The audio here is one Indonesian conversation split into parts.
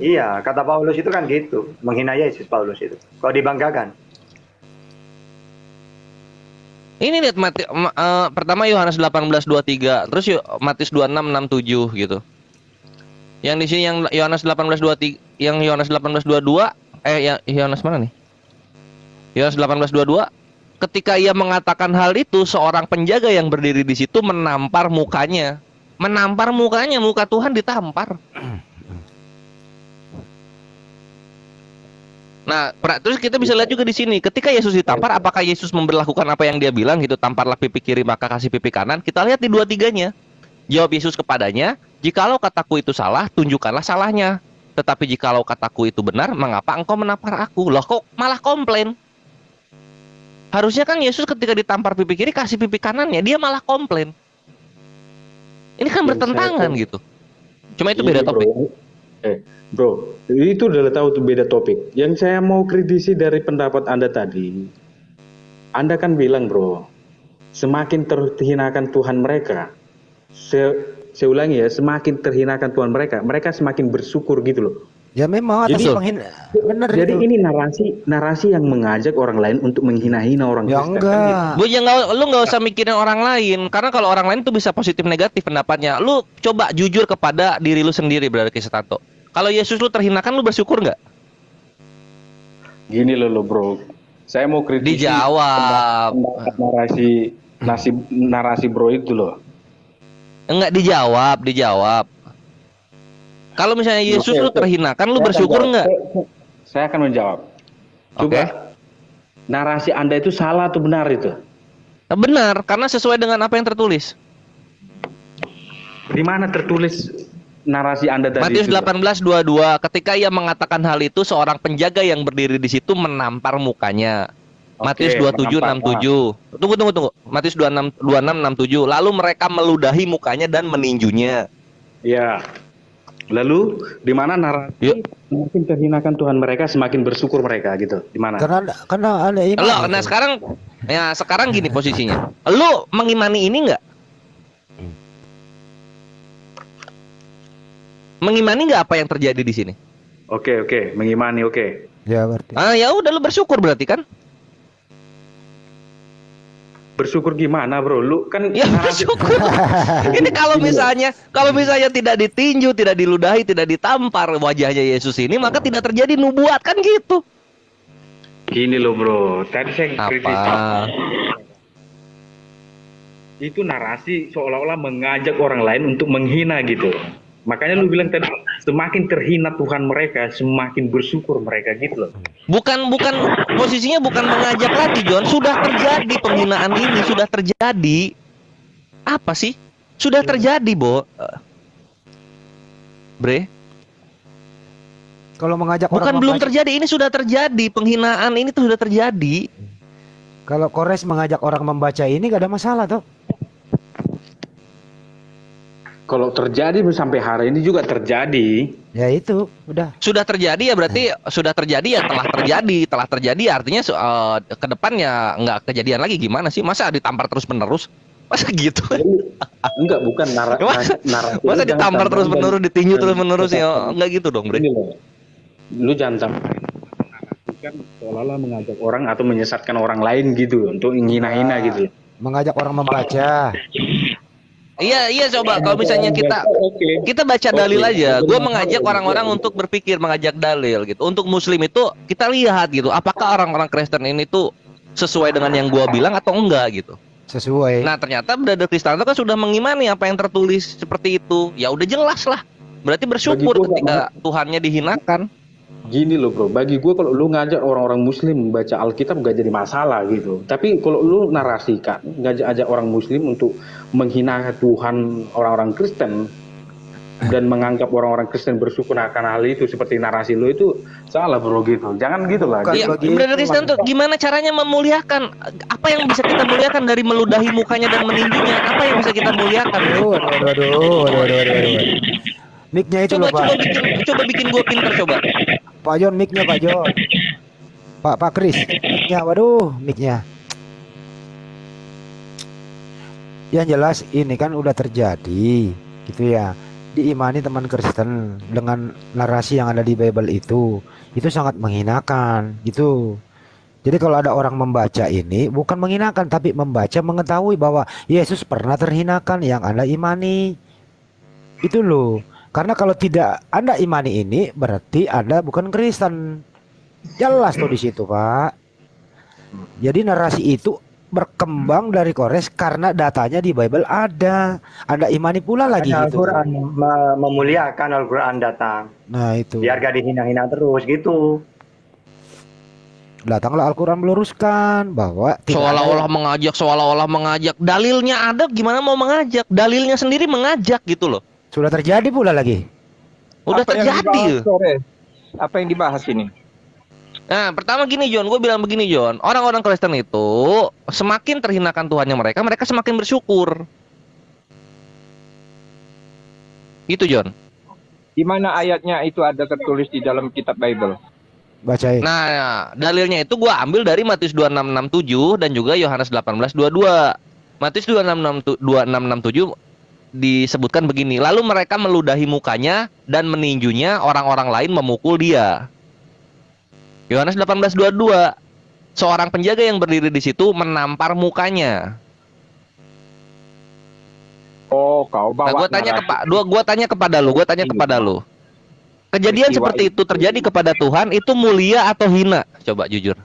Iya, kata Paulus itu kan gitu, menghina Yesus Paulus itu. Kalau dibanggakan. Ini lihat pertama Yohanes 18:23, terus Matius 26:6-7 gitu. Yang di sini yang Yohanes 18:23, yang Yohanes 18:22, Yohanes mana nih? Yohanes 18:22, ketika ia mengatakan hal itu, seorang penjaga yang berdiri di situ menampar mukanya. Menampar mukanya, muka Tuhan ditampar. Nah, terus kita bisa lihat juga di sini, ketika Yesus ditampar, apakah Yesus memberlakukan apa yang dia bilang gitu, tamparlah pipi kiri maka kasih pipi kanan? Kita lihat di 2-3-nya. Jawab Yesus kepadanya, jikalau kataku itu salah, tunjukkanlah salahnya. Tetapi jikalau kataku itu benar, mengapa engkau menampar aku? Loh, kok malah komplain? Harusnya kan Yesus ketika ditampar pipi kiri kasih pipi kanannya, dia malah komplain. Ini kan bertentangan gitu. Cuma itu beda topik. Bro, itu udah tahu tuh beda topik. Yang saya mau kritisi dari pendapat Anda tadi, Anda kan bilang bro, semakin terhinakan Tuhan mereka, saya ulangi ya, semakin terhinakan Tuhan mereka, mereka semakin bersyukur gitu loh. Ya memang jadi, benar jadi itu. ini narasi yang mengajak orang lain untuk menghina-hina orang ya Kristen. Enggak. Bu, lu nggak usah mikirin orang lain, karena kalau orang lain tuh bisa positif negatif pendapatnya. Lu coba jujur kepada diri lu sendiri, Brother Kristanto. Kalau Yesus lu terhinakan, lu bersyukur nggak? Gini loh bro, saya mau kritisi. Dijawab. narasi bro itu loh. Enggak, dijawab. Kalau misalnya Yesus lu terhinakan, lu bersyukur nggak? Saya akan menjawab. Coba, narasi Anda itu salah atau benar itu? Benar, karena sesuai dengan apa yang tertulis. Di mana tertulis narasi Anda tadi? Matius 18:22, ketika ia mengatakan hal itu, seorang penjaga yang berdiri di situ menampar mukanya. Matius 27:67. Tunggu. Matius 26:67. Lalu mereka meludahi mukanya dan meninjunya. Ya. Lalu di mana narasi semakin terhinakan Tuhan mereka, semakin bersyukur mereka gitu? Di mana? Karena ada iman. Nah sekarang gini posisinya. Lu mengimani ini enggak? Mengimani nggak apa yang terjadi di sini? Oke, mengimani, oke. Ya berarti. Ya udah, lu bersyukur berarti kan? Bersyukur gimana bro? Lu kan ya bersyukur. Ini kalau misalnya tidak ditinju, tidak diludahi, tidak ditampar wajahnya Yesus ini, maka tidak terjadi nubuat kan gitu. Gini loh bro, tadi saya kritis. Itu narasi seolah-olah mengajak orang lain untuk menghina gitu. Makanya lu bilang tadi, semakin terhina Tuhan mereka, semakin bersyukur mereka gitu loh. Bukan posisinya bukan mengajak lagi, John. Sudah terjadi penghinaan ini, sudah terjadi. Apa sih? Sudah terjadi, Bo. Bre. Kalau mengajak bukan belum terjadi, ini sudah terjadi. Penghinaan ini tuh sudah terjadi. Kalau Kores mengajak orang membaca ini gak ada masalah toh. Kalau terjadi sampai hari ini juga terjadi. Ya itu, udah. Sudah terjadi ya berarti sudah terjadi ya telah terjadi artinya ke depannya nggak kejadian lagi, gimana sih? Masa ditampar terus-menerus? Masa gitu? Enggak, bukan narasi. Masa ditampar terus-menerus, ditinju terus-menerus ya? Enggak gitu dong, Bre. Lu jangan sampai kan seolah-olah mengajak orang atau menyesatkan orang lain gitu untuk menghina-hina gitu. Mengajak orang membaca. Iya coba kalau misalnya kita baca dalil aja. Gue mengajak orang-orang untuk berpikir, mengajak dalil gitu. Untuk Muslim itu kita lihat gitu, apakah orang-orang Kristen ini tuh sesuai dengan yang gue bilang atau enggak gitu. Sesuai. Nah ternyata Brother Kristanto kan sudah mengimani apa yang tertulis seperti itu. Ya udah jelas lah. Berarti bersyukur ketika Tuhannya dihinakan. Gini loh bro, bagi gue kalau lu ngajak orang-orang Muslim baca Alkitab gak jadi masalah gitu. Tapi kalau lu narasikan, ngajak orang Muslim untuk menghina Tuhan orang-orang Kristen dan menganggap orang-orang Kristen bersyukur akan hal itu seperti narasi lu, itu salah bro gitu. Jangan gitu lah. Iya, Brother Kristen tuh gimana caranya memuliakan? Apa yang bisa kita muliakan dari meludahi mukanya dan meninjunya? Apa yang bisa kita muliakan? Aduh. Mic-nya itu coba bikin gue pinter coba. Pak John, mic-nya Pak John. Pak Kris, mic-nya, waduh, mic-nya. Yang jelas ini kan udah terjadi, gitu ya. diimani teman Kristen dengan narasi yang ada di Bible itu sangat menghinakan gitu. Jadi kalau ada orang membaca ini bukan menghinakan tapi membaca mengetahui bahwa Yesus pernah terhinakan yang Anda imani. Itu loh. Karena kalau tidak Anda imani ini berarti Anda bukan Kristen. Jelas tuh di situ, Pak. Jadi narasi itu berkembang dari Kores karena datanya di Bible ada. Anda imani pula lagi Karena gitu. Al-Quran memuliakan Al-Quran datang. Nah, itu. Biar gak dihina-hina terus gitu. Datanglah Al-Quran meluruskan bahwa tidak ada seolah-olah mengajak. Dalilnya ada, gimana mau mengajak? Dalilnya sendiri mengajak gitu loh. sudah terjadi pula lagi. Udah Apa yang terjadi. dibahas, Sore? Apa yang dibahas ini? Nah, pertama gini John, gue bilang begini John, orang-orang Kristen itu semakin terhinakan Tuhannya mereka semakin bersyukur. Gitu John. Di mana ayatnya itu ada tertulis di dalam kitab Bible? Bacain. Nah, dalilnya itu gue ambil dari Matius 26:67 dan juga Yohanes 18:22. Matius 26:67 disebutkan begini, lalu mereka meludahi mukanya dan meninjunya, orang-orang lain memukul dia. Yohanes 18:22, seorang penjaga yang berdiri di situ menampar mukanya. Oh, kau Nah, bawa gue tanya kepada lu, kejadian Peristiwa seperti itu terjadi kepada Tuhan itu mulia atau hina? Coba jujur.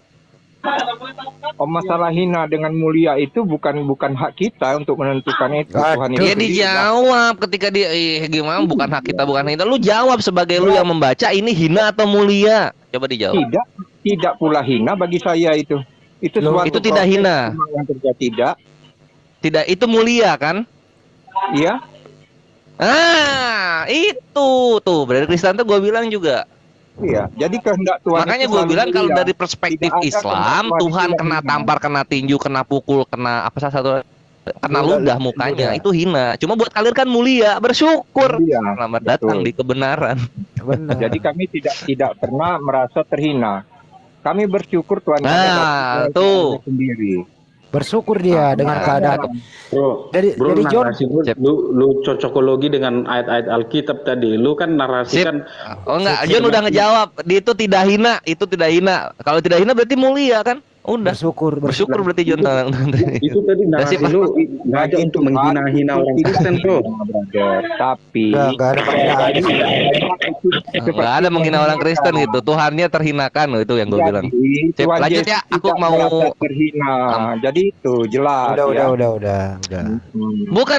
Oh, masalah hina dengan mulia itu bukan hak kita untuk menentukan itu. Aduh. Tuhan itu Dia dijawab ketika dia gimana bukan hak kita, bukan hina. Lu jawab sebagai lu yang membaca, ini hina atau mulia? Coba dijawab. tidak pula hina bagi saya itu. Itu Loh, suatu itu tidak proses hina. yang terjadi tidak. Tidak, itu mulia kan? Iya. Ah, itu tuh. Berarti Kristen tuh gue bilang juga. Iya. Jadi kehendak Tuhan. Makanya itu gue selalu bilang kalau mulia. dari perspektif Tidak ada Islam, kehendak Tuhan Tuhan kena yang tampar, kena tinju, kena pukul, kena apa salah satu, kena Ludah, ludah mukanya, ludah. itu hina. Cuma buat kalian kan mulia, bersyukur. Iya, Selamat betul. datang di kebenaran. Benar. Jadi kami tidak pernah merasa terhina. Kami bersyukur Tuhan Nah, ada tuh. sendiri. Bersyukur dia dengan keadaan. Bro, Jadi John, narasi lu cocokologi dengan ayat-ayat Alkitab tadi. Lu kan narasi Sip. kan Oh enggak, John udah ngejawab. Itu tidak hina, itu tidak hina. Kalau tidak hina berarti mulia kan? Udah. bersyukur. Bersyukur berarti John. itu tadi narasi Sip, lu ngajak untuk menghina-hina orang Kristen, bro. Tapi Enggak ada penghinaan. Enggak ada menghina orang Kristen gitu. Tuhannya terhinakan loh, itu yang gue bilang. Sip, Tuhan lanjut Yesus ya, aku tidak mau- merasa terhina. Jadi itu jelas. Udah.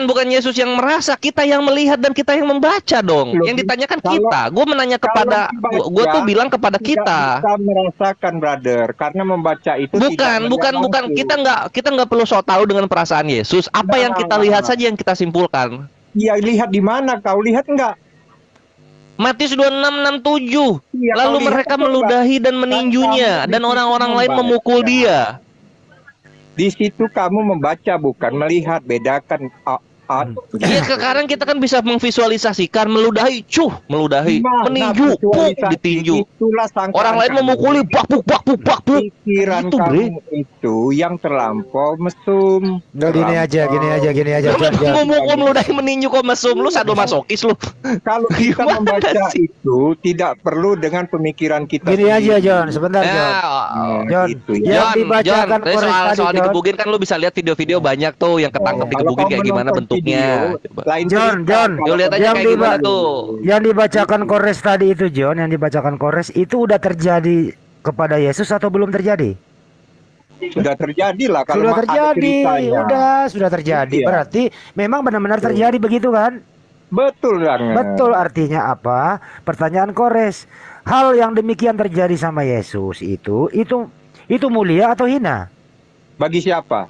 Bukan Yesus yang merasa, kita yang melihat dan kita yang membaca dong. Loh, Yang ditanyakan kalau- kita. Gue menanya kepada, kalau gue tuh dibaca, bilang kepada kita. Kita merasakan, brother, karena membaca itu tidak Bukan. melihat langsung. Kita nggak perlu so tahu dengan perasaan Yesus. Apa yang kita lihat saja yang kita simpulkan. Iya, lihat di mana? Kau lihat enggak? Matius 26:67. Iya, Lalu kau lihat mereka apa, meludahi dan meninjunya, kamu dan di situ orang-orang lain membaca. memukul dia. Di situ kamu membaca, bukan melihat. Bedakan. Iya, sekarang kita kan bisa memvisualisasikan meludahi, meludahi, Nah, meninju, visualisasi ditinju. itulah sangkaan Orang lain kamu. memukuli, bak. Pikiran Itu, Bre. kamu itu yang terlampau mesum. Udah gini aja. Lu John. memukul, meludahi, meninju kok mesum, lu sadomasokis lu. Kalau kita Gimana membaca sih? itu tidak perlu dengan pemikiran kita. Gini aja sendiri. John, sebentar John. Ya, John, gitu ya. Yang dibacakan tadi Kores tadi, soal John. digebugin kan lu bisa lihat video-video banyak tuh yang ketangkep Kalau digebugin kau kayak gimana menonton bentuknya. video, Coba. lain John, cerita. John. Kalau Lu lihat aja Yang kayak gimana diba- tuh. Yang dibacakan Kores tadi itu John, yang dibacakan Kores itu udah terjadi kepada Yesus atau belum terjadi? sudah terjadi lah kalau Sudah ada terjadi, ceritanya. sudah terjadi. Iya. Berarti memang benar-benar terjadi begitu kan? Betul banget. Betul, artinya apa? Pertanyaan Kores. Hal yang demikian terjadi sama Yesus itu mulia atau hina? Bagi siapa?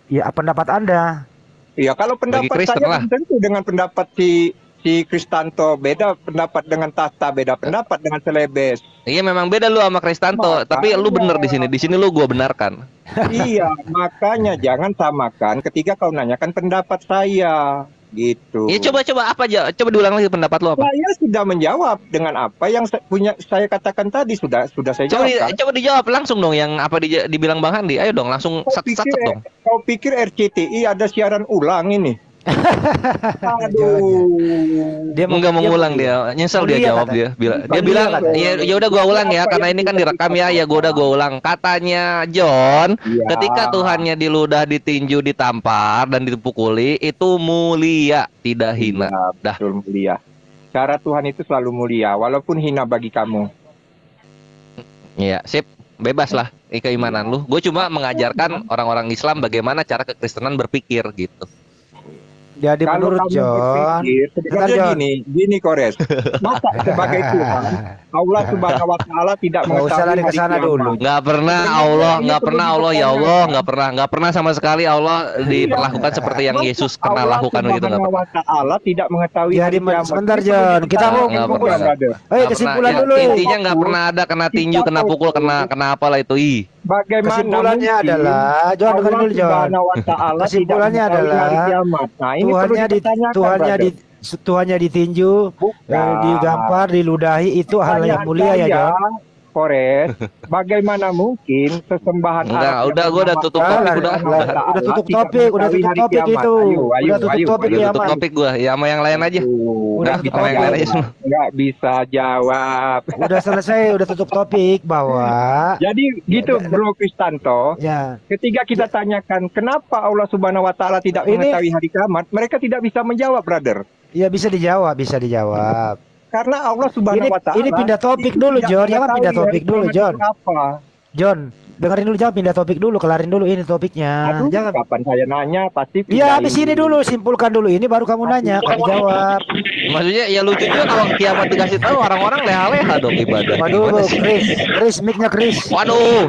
Ya, pendapat Anda. Ya kalau pendapat Kristen saya lah. belum tentu dengan pendapat si Kristanto, beda pendapat dengan Tata, beda pendapat dengan Celebes. Iya memang beda lu sama Kristanto, Makanya. tapi lu bener di sini. Di sini lu gua benarkan. Iya, makanya jangan samakan ketika kau nanyakan pendapat saya, gitu. Ya coba apa aja? Coba diulang lagi pendapat lu apa? Saya sudah menjawab dengan apa yang saya katakan tadi, sudah saya jawab. kan? Coba dijawab langsung dong yang apa dibilang Bang Handi. Ayo dong langsung Kau sat dong. pikir RCTI ada siaran ulang ini? Aduh. Dia Enggak mau ngulang mulia. dia, nyesel dia Mulia jawab katanya. dia. Dia Mulia bilang, katanya. ya udah gua ulang ya, karena ini kan direkam ya, ya gua ulang. Katanya John, Iya. ketika Tuhannya diludah, ditinju, ditampar dan dipukuli itu mulia, tidak hina. Iya, Dah. betul mulia. Cara Tuhan itu selalu mulia, walaupun hina bagi kamu. Iya, sip. Bebas lah keimanan lu. Gue cuma mengajarkan orang-orang Islam bagaimana cara kekristenan berpikir gitu. Jadi Kalau menurut kamu John, berpikir, Bentar, sebenarnya John. gini Kores. Masa sebagai Tuhan, Allah Subhanahu wa taala tidak Nggak usah lari ke hari sana kiamat? dulu. Nggak pernah Sebenarnya Allah, ini nggak perlu pernah Allah, ya dipertanyakan. Allah, nggak pernah sama sekali Allah diperlakukan seperti yang Masa Yesus pernah Allah lakukan begitu, nggak Subhanahu pernah. wa taala tidak mengetahui Jadi hari kiamat. sebentar, Ini perlu John. Kita mau dipertanyakan Nggak juga, pernah. brother. kesimpulan Ya, dulu. intinya nggak pernah ada kena tinju, kena pukul, kena apa lah itu. Bagaimana Kesimpulannya mungkin adalah, John dengerin Allah dulu, John. Subhanahu wa taala Kesimpulannya tidak mengetahui adalah, hari kiamat. Nah, ini perlu Tuhannya dipertanyakan, Tuhannya brother. Tuhannya ditinju, Bukan. digampar, diludahi, itu hal yang Pertanyaan mulia ya, saya, John. Kores, bagaimana mungkin sesembahan Enggak, Arab udah, yang gua udah bernama tutup Allah topik, Subhanahu udah. wa Ta'ala Udah tutup tidak topik, udah mengetahui tutup hari topik kiamat. itu. Ayo, Udah tutup topik Udah ya, tutup Mas. topik gua, ya sama yang lain aja. Udah Nah, tutup sama yang lain aja semua. Nggak bisa jawab. Udah selesai, udah tutup topik bahwa Jadi gitu, Bro Kristanto. ya Ketika kita tanyakan kenapa Allah Subhanahu wa Ta'ala tidak Ini- mengetahui hari kiamat, mereka tidak bisa menjawab, brother. ya bisa dijawab, bisa dijawab. Karena Allah Subhanahu wa Ta'ala Ini pindah topik itu dulu, tidak John. Jangan mengetahui pindah topik hari dulu, kiamat John. itu apa. John, dengerin dulu, jangan pindah topik dulu, kelarin dulu ini topiknya. Aduh, Jangan. kapan saya nanya pasti Iya, pindahin. habis ini dulu, simpulkan dulu ini baru kamu nanya, kamu jawab. Maksudnya ya lucu juga kalau kiamat dikasih tahu orang-orang leha-leha dong ibadah. Waduh, Gimana sih? Chris, mic-nya Chris. Waduh.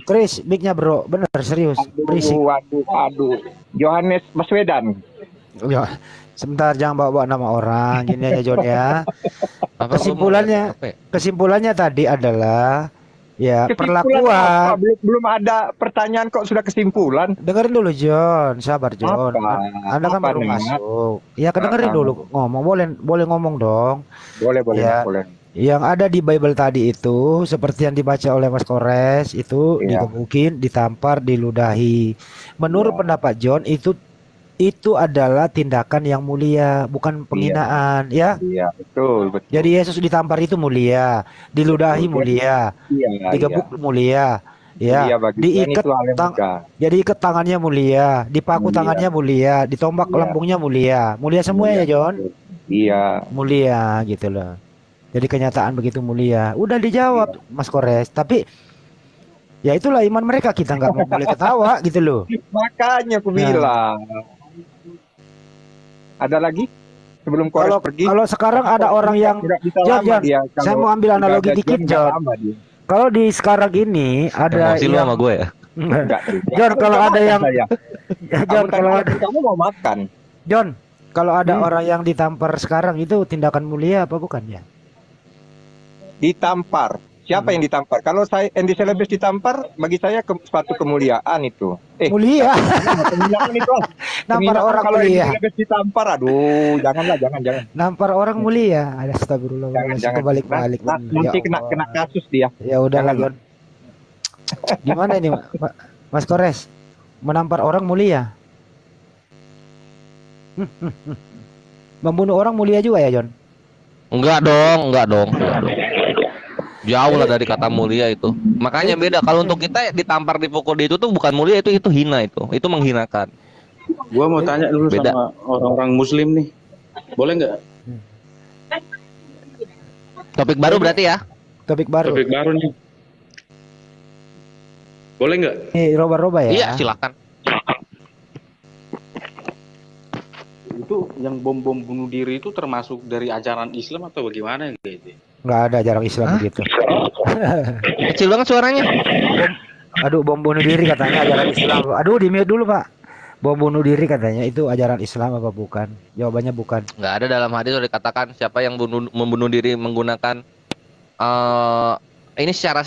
Chris, mic-nya bro, bener serius, berisik. Aduh. Johannes Baswedan. Ya, sebentar jangan bawa-bawa nama orang, gini aja John ya. Apa Kesimpulannya, apa ya? kesimpulannya tadi adalah ya Kesimpulan apa? perlakuan. Belum ada pertanyaan kok sudah kesimpulan. Dengerin dulu John, sabar John. Apa? Anda kan Apa, baru Nek? masuk. Ya, dengerin Apa? dulu ngomong, boleh ngomong dong. Boleh, Ya. boleh. Yang ada di Bible tadi itu seperti yang dibaca oleh Mas Kores itu Iya. digebukin, ditampar, diludahi. Menurut Iya. pendapat John itu adalah tindakan yang mulia, bukan penghinaan ya. Iya, betul. Jadi Yesus ditampar itu mulia, diludahi Betul. mulia, Iya, digebuk mulia, iya. ya, Bagi Tuhan diikat itu hal yang tang- mudah. jadi ikat tangannya mulia, dipaku Mulia. tangannya mulia, ditombak Iya. lambungnya mulia, mulia semua ya John, Iya. mulia gitu loh. Jadi kenyataan begitu mulia. Udah dijawab Mas Kores, tapi ya itulah iman mereka, kita nggak mau boleh ketawa gitu loh. Makanya aku Nah. bilang. Ada lagi? Sebelum Kores Kalau pergi. kalau sekarang ada orang yang Tidak bisa John, lama John, dia. Kalau saya mau ambil udah analogi ada dikit John, John. nggak lama dia. Kalau di sekarang ini ada Emosi lu sama gue ya. Enggak, John, kalau ada yang saya. John, kalau ada Kamu mau makan. John, kalau ada orang yang ditampar sekarang itu tindakan mulia apa bukan ya? Ditampar. Siapa yang ditampar? Kalau saya Andy Celebes ditampar, bagi saya suatu kemuliaan itu. Mulia, Kemuliaan itu. nampar Penghinaan orang kalau Andy mulia, Celebes ditampar, aduh, janganlah, jangan. nampar orang mulia. Ada astagfirullahaladzim, Jangan. kebalik-balik. Nanti Ya kena Allah. kasus dia. Ya udahlah Jangan. John. Gimana ini Mas Kores? Menampar orang mulia. Membunuh orang mulia juga ya John? Enggak dong. Jauh lah dari kata mulia itu. Makanya beda. Kalau untuk kita ditampar, dipukul, itu tuh bukan mulia, itu hina itu. Itu menghinakan. Gua mau tanya dulu Beda. sama orang-orang Muslim nih, boleh nggak? Topik baru berarti ya? Topik baru. Topik baru nih, boleh nggak? Ini roba-roba ya. Iya, silakan. Itu yang bom bunuh diri itu termasuk dari ajaran Islam atau bagaimana gitu? Nggak ada jarang Islam begitu. Kecil banget suaranya. Aduh, bom bunuh diri katanya ajaran Islam. Aduh, di mute dulu Pak. Bom bunuh diri katanya itu ajaran Islam apa bukan? Jawabannya bukan. Nggak ada dalam hadis sudah dikatakan siapa yang membunuh diri menggunakan ini secara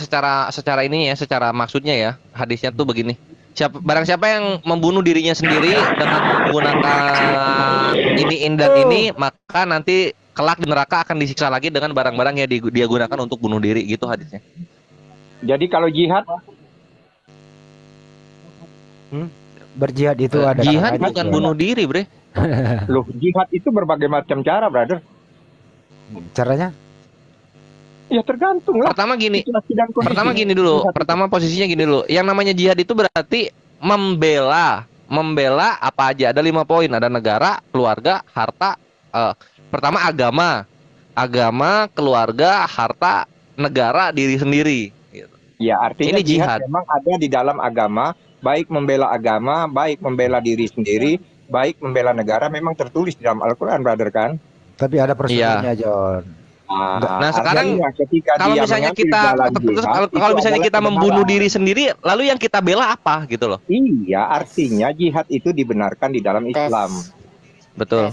ini ya, secara maksudnya ya. Hadisnya tuh begini. Barang siapa yang membunuh dirinya sendiri dengan menggunakan ini dan ini, maka nanti kelak di neraka akan disiksa lagi dengan barang-barang yang dia gunakan untuk bunuh diri, gitu hadisnya. Jadi kalau jihad, Berjihad itu ada Jihad namanya, bukan John. bunuh diri, Bre. Loh, jihad itu berbagai macam cara, brother. Caranya? Ya tergantung lah. Pertama gini, Situasi dan kondisi. pertama gini dulu. Jihad itu. Pertama posisinya gini dulu. Yang namanya jihad itu berarti membela apa aja. Ada 5 poin. Ada negara, keluarga, harta. Pertama agama, keluarga, harta, negara, diri sendiri. Gitu. Ya, artinya Ini jihad. memang ada di dalam agama, baik membela agama, baik membela diri sendiri, baik membela negara, memang tertulis di dalam Al-Quran, brother kan? Tapi ada prosedurnya, John. Nah, sekarang artinya ketika kalau dia misalnya mengambil kita jalan terus jihad, kalau itu misalnya adalah kita membunuh kebenaran. diri sendiri, lalu yang kita bela apa gitu loh. Iya, artinya jihad itu dibenarkan di dalam Islam. Betul.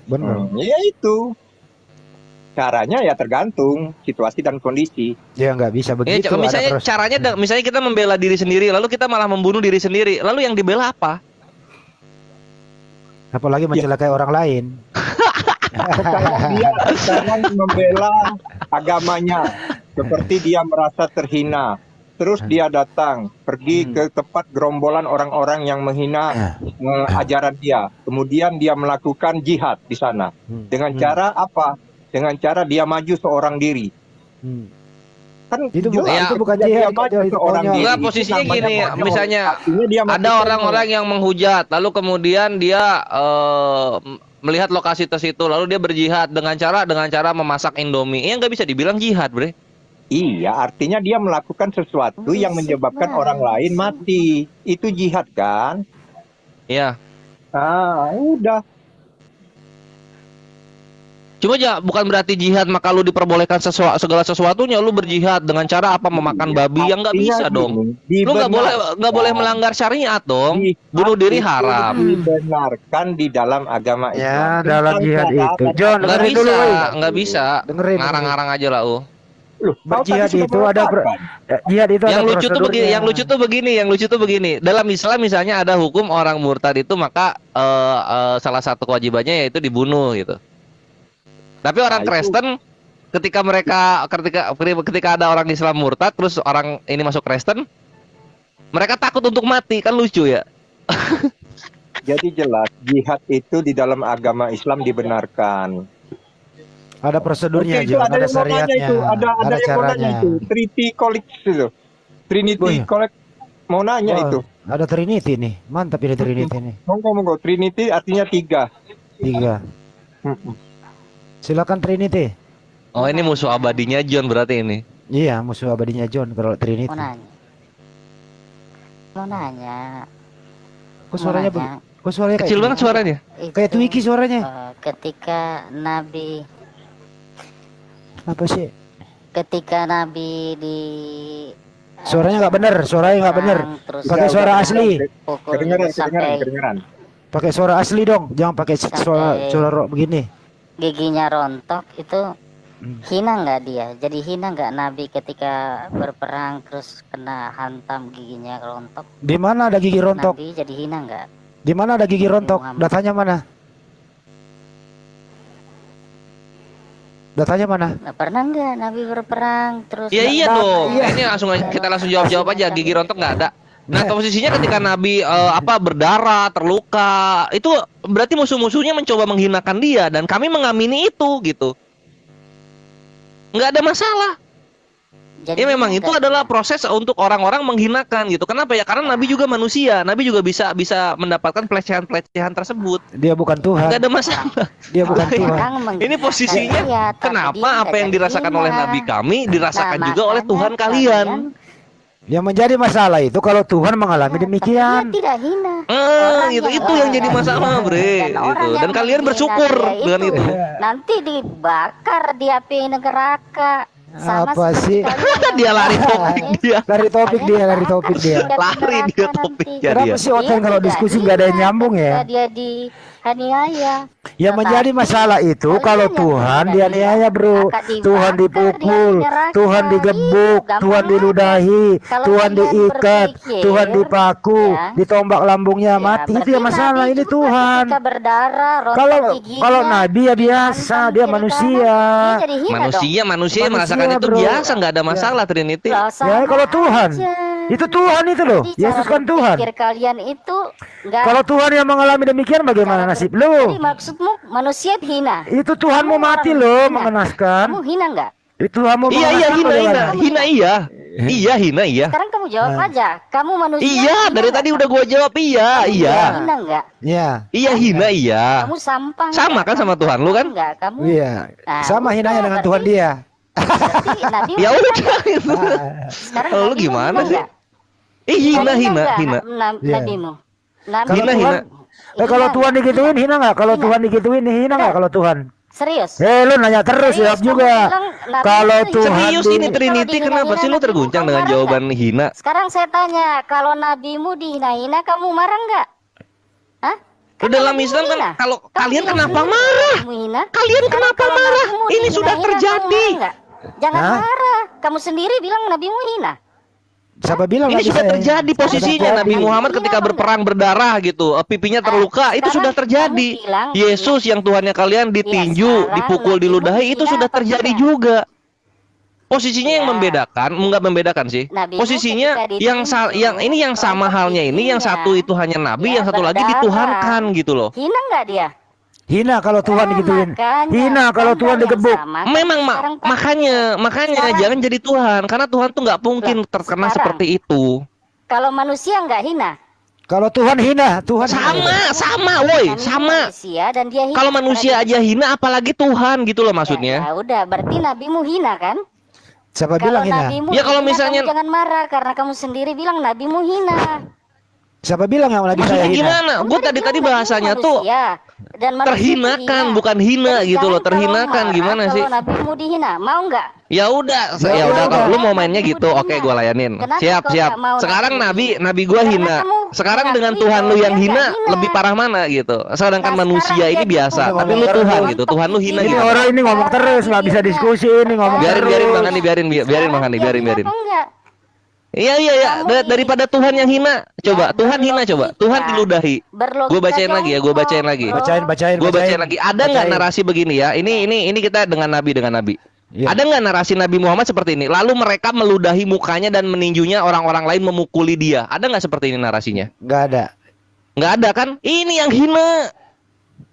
Benar. Ya itu. Caranya ya tergantung situasi dan kondisi. Ya nggak bisa Ya, begitu. ada misalnya proses. caranya misalnya kita membela diri sendiri, lalu kita malah membunuh diri sendiri. Lalu yang dibela apa? Apalagi mencelakai orang lain. Sekarang dia sekarang membela agamanya, seperti dia merasa terhina. Terus dia datang pergi ke tempat gerombolan orang-orang yang menghina ajaran dia. Kemudian dia melakukan jihad di sana. Dengan cara apa? Dengan cara dia maju seorang diri. Kan Itu jelas, bukan- itu bukan ketika dia jihad, maju itu seorang konyol. diri, Enggak, itu posisinya namanya gini, konyol. misalnya Artinya dia maju ada konyol. orang-orang yang menghujat, lalu kemudian dia melihat lokasi tersebut, lalu dia berjihad dengan cara memasak Indomie. Ya nggak bisa dibilang jihad, bre. Iya, artinya dia melakukan sesuatu yang menyebabkan orang lain mati. Itu jihad kan? Ya. Udah. Cuma ya bukan berarti jihad maka lu diperbolehkan segala sesuatunya, lu berjihad dengan cara apa memakan babi, yang nggak bisa dong. Lu nggak boleh melanggar syariat dong. Bunuh diri haram. Dibenarkan di dalam agama Ya, Islam. dalam jihad itu. John, Nggak dengerin dulu. bisa, woy. nggak bisa. Dengerin. Ngarang-ngarang aja lah, Loh, Berjihad kau tadi itu sudah ada mengatakan. jihad itu Yang ada lucu tuh begini, prosedurnya. yang lucu tuh begini. Dalam Islam misalnya ada hukum orang murtad itu maka salah satu kewajibannya yaitu dibunuh gitu. Tapi orang Nah, itu- Kristen ketika ada orang Islam murtad terus orang ini masuk Kristen, mereka takut untuk mati, kan lucu ya. Jadi jelas jihad itu di dalam agama Islam dibenarkan. Ada prosedurnya, Oke, itu John. ada Ada yang mau nanya syariatnya. itu, ada Ada yang mau nanya caranya. itu. Trinity College itu. Trinity Oh, iya. College mau nanya Wah, itu. Ada Trinity nih. Mantap ini Trinity nih. Monggo. Trinity artinya 3. 3. Silakan Trinity. Oh, ini musuh abadinya John berarti ini. Iya, musuh abadinya John kalau Trinity. Mau nanya. Kok suaranya kok suaranya Kecil kayak banget suaranya. kayak Twiki suaranya. Ketika Nabi Apa sih? di Suaranya nggak bener, suaranya nggak bener. terus Pakai suara asli. pukul Kedengeran. Pakai suara asli dong, jangan pakai suara Sampai- rock begini. giginya rontok itu hina nggak dia? Jadi hina nggak Nabi ketika berperang terus kena hantam giginya rontok? Di mana ada gigi rontok? Nabi jadi hina nggak? Di mana ada gigi rontok? Muhammad. Datanya mana? Datanya mana? Nah, pernah nggak Nabi berperang terus? Ya iya dong. Iya. Ini kita langsung jawab aja. Gigi rontok nggak ada. Nah, posisinya ketika Nabi berdarah, terluka, itu berarti musuh-musuhnya mencoba menghinakan dia dan kami mengamini itu gitu. Nggak ada masalah. Jadi Ya memang hina itu nggak? adalah proses untuk orang-orang menghinakan gitu. Kenapa ya? Karena Nabi juga manusia. Nabi juga bisa mendapatkan pelecehan-pelecehan tersebut. Dia bukan Tuhan. Nggak ada masalah. Dia bukan Tuhan. Orang Ini posisinya Iya, tapi dia kenapa nggak apa yang jadi dirasakan hina. oleh Nabi kami dirasakan Nah, juga oleh makanya Tuhan kalian. Yang menjadi masalah itu kalau Tuhan mengalami Dia demikian. tidak hina. Orang Itu yang jadi masalah, Bre. Dan orang Gitu. yang Dan kalian menghina bersyukur dia dengan itu. Nanti dibakar di api neraka. Sama Apa seperti sih? kalian Dia yang lari berperang. topik dia. Lari topik Kalian dia, lari neraka, topik dia. tidak Lari neraka dia nanti. topiknya Kenapa dia. sih Oten kalau Dia diskusi tidak nggak ada yang hina nyambung ya? ketika Dia dianiaya. Yang menjadi masalah itu Kalian kalau yang Tuhan tidak dianiaya bro, akan dibakar, Tuhan dia dipukul, dinyerahkan. Tuhan digebuk, Ih, gampang Tuhan aja. diludahi, Kalau Tuhan kalian diikat, berpikir, Tuhan dipaku, ya. ditombak lambungnya Ya, mati. Itu berarti yang masalah Nabi ini juga Tuhan. ketika berdarah, rontok Kalau giginya, Nabi ya biasa, dihantam dia kiri manusia. kanan, dia jadi hina dong. Manusia Manusia, merasakan itu bro. biasa, nggak ada masalah Trinity. Loh, Ya kalau sama Tuhan, aja. Itu Tuhan itu loh. Jadi Yesus cara kan Tuhan. berpikir kalian itu enggak. Kalau Tuhan yang mengalami demikian bagaimana nasib Jadi lu? maksudmu manusia hina. Itu Tuhanmu Kamu mati orang loh hina. mengenaskan. Kamu hina enggak? Itu Tuhanmu Iya mengenaskan bagaimana? hina iya. Iya hina iya. Sekarang kamu jawab aja. Kamu manusia. Iya, hina dari enggak? tadi udah gua jawab iya, iya. Hina enggak? Iya. Iya hina iya. Kamu sampah. Sama enggak? kan sama Tuhan lu kan? Enggak, kamu. Iya. Nah, Sama udah, hinanya dengan berarti- Tuhan dia. Berarti Nabi Ya udah gitu. sekarang Kalau lu nabimu gimana hina sih? enggak? Hina Hina hina enggak hina. Iya. Nabimu. Kalau Hina, Tuhan, hina. kalau Tuhan digituin hina nggak? Kalau Hina. Tuhan digituin hina nggak? Kalau Tuhan? Serius? Lu nanya terus Serius, jawab kamu juga. bilang Nabi Kalau itu Tuhan Serius di- ini Trinity Kalau kenapa sih lu dihina-hina terguncang nabimu, dengan kamu jawaban marah hina? Sekarang saya tanya, kalau nabimu dihina-hina kamu marah enggak? Hah? Lu dalam nabimu Islam kan hina. kalau Kamu kalian bilang kenapa sendiri marah? nabimu hina. Kalian Sekarang kenapa kalau marah? nabimu Ini sudah dihina-hina, terjadi. kamu marah enggak? Jangan Hah? marah. Kamu sendiri bilang nabimu hina. Siapa bilang Ini nggak sudah bisa? terjadi posisinya Sudah Nabi terjadi. Muhammad ketika berperang berdarah gitu, pipinya terluka, itu sekarang sudah terjadi. kamu bilang- Yesus yang Tuhannya kalian ditinju, sekarang dipukul, Nabi diludahi, Muhammad itu sudah apa terjadi tidak? juga. Posisinya yang Ya. membedakan, enggak membedakan sih. Nabi Posisinya ketika yang ditinju, yang ini yang sama untuk halnya ini, yang pipinya, satu itu hanya nabi, ya, yang satu lagi berdarah. dituhankan gitu loh. Hina enggak dia? Hina kalau Tuhan digituin. Makanya, Hina kalau Anda Tuhan yang digebuk. sama, Memang sekarang kan- makanya Sekarang- jangan jadi Tuhan karena Tuhan tuh nggak mungkin Lah, terkena sekarang. seperti itu. Kalau manusia enggak hina. Kalau Tuhan hina, Tuhan Sama, woi, Nabi sama. Manusia dan dia hina. Kalau manusia aja hina apalagi Tuhan gitu loh maksudnya. Ya udah, berarti nabimu hina kan? Siapa Kalau bilang hina? nabimu Ya, kalau hina, misalnya- kamu jangan marah karena kamu sendiri bilang nabimu hina. Siapa bilang yang Nabi saya Maksudnya hina? gimana? Gue Kamu tadi bilang nabimu bahasanya tuh manusia, dan manusia terhinakan, hina. bukan hina Jadi gitu loh. jangan kalau Terhinakan marah gimana sih? Kalau nabimu dihina, mau nggak? Ya udah, Ya ya udah udah. kalau lu mau mainnya Nabimu gitu, dihina. oke gue layanin. Kenapa Siap, kau siap. nggak mau Sekarang nabimu nabi gua Karena hina. kamu Sekarang mengakui dengan Tuhan lu bahwa yang dia hina nggak hina. lebih parah mana gitu. Sedangkan Nah, manusia sekarang ini dia biasa, tuh tapi lu ngomong Tuhan terus. gitu. Tuhan lu hina Ini gitu. orang ini ngomong terus, nggak bisa diskusi ini ngomong Biarin terus. Bang Andi, biarin Bang Andi, biarin. Apa enggak? Iya. Kamu Daripada Tuhan yang hina, coba Ya, Tuhan hina coba. berlogika. Tuhan diludahi. Berlogika Gue bacain dong, lagi ya, gue bacain lagi. bro. Bacain. Gue bacain lagi. Ada nggak Bacain. narasi begini ya? Ini kita dengan Nabi. Iya. Ada nggak narasi Nabi Muhammad seperti ini? Lalu mereka meludahi mukanya dan meninjunya, orang-orang lain memukuli dia. Ada nggak seperti ini narasinya? Nggak ada. Nggak ada kan? Ini yang hina.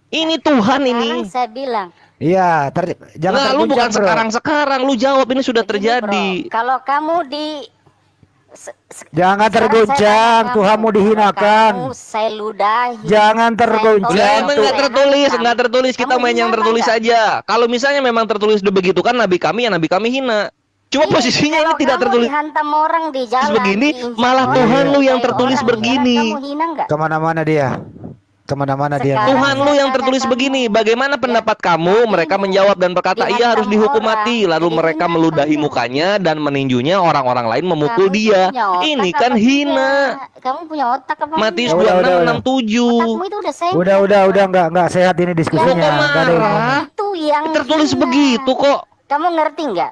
Ini Tuhan Sekarang ini. saya bilang. Iya, jangan Nggak, lu bukan terguncang, bro. sekarang. Lu jawab ini sudah Begini, terjadi. bro. Kalau kamu di Jangan sekarang terguncang, saya tanya Tuhanmu kamu, dihinakan. kamu saya ludahi. Jangan terguncang. Lah, Jangan emang tuh. nggak tertulis. Kita Kamu main yang hina tertulis nggak? aja. Kalau misalnya memang tertulis begitu kan Nabi kami ya Nabi kami hina. Cuma Iya, posisinya ini kalau tidak kamu tertulis dihantam orang di jalan, begini, diinjak malah orang, Tuhan lu yang kayak tertulis orang, begini. Kamu hina nggak? Kemana-mana dia. Kemana-mana dia. Sekarang- Tuhan lu yang tertulis Kamu. begini. Bagaimana pendapat kamu? Mereka Kamu menjawab dan berkata, iya harus dihantam dihukum orang. mati. Lalu Jadi mereka hina meludahi kamu. mukanya dan meninjunya, orang-orang lain memukul Kamu dia. punya otak Ini apa kan tidak? hina. Kamu punya otak apa? Matius Ya udah, 2667. Otakmu itu udah senggol. Udah, enggak sehat ini diskusinya. Lu kok Nggak ada yang ngomong. marah? Itu yang Tertulis hina. begitu kok. Kamu ngerti nggak?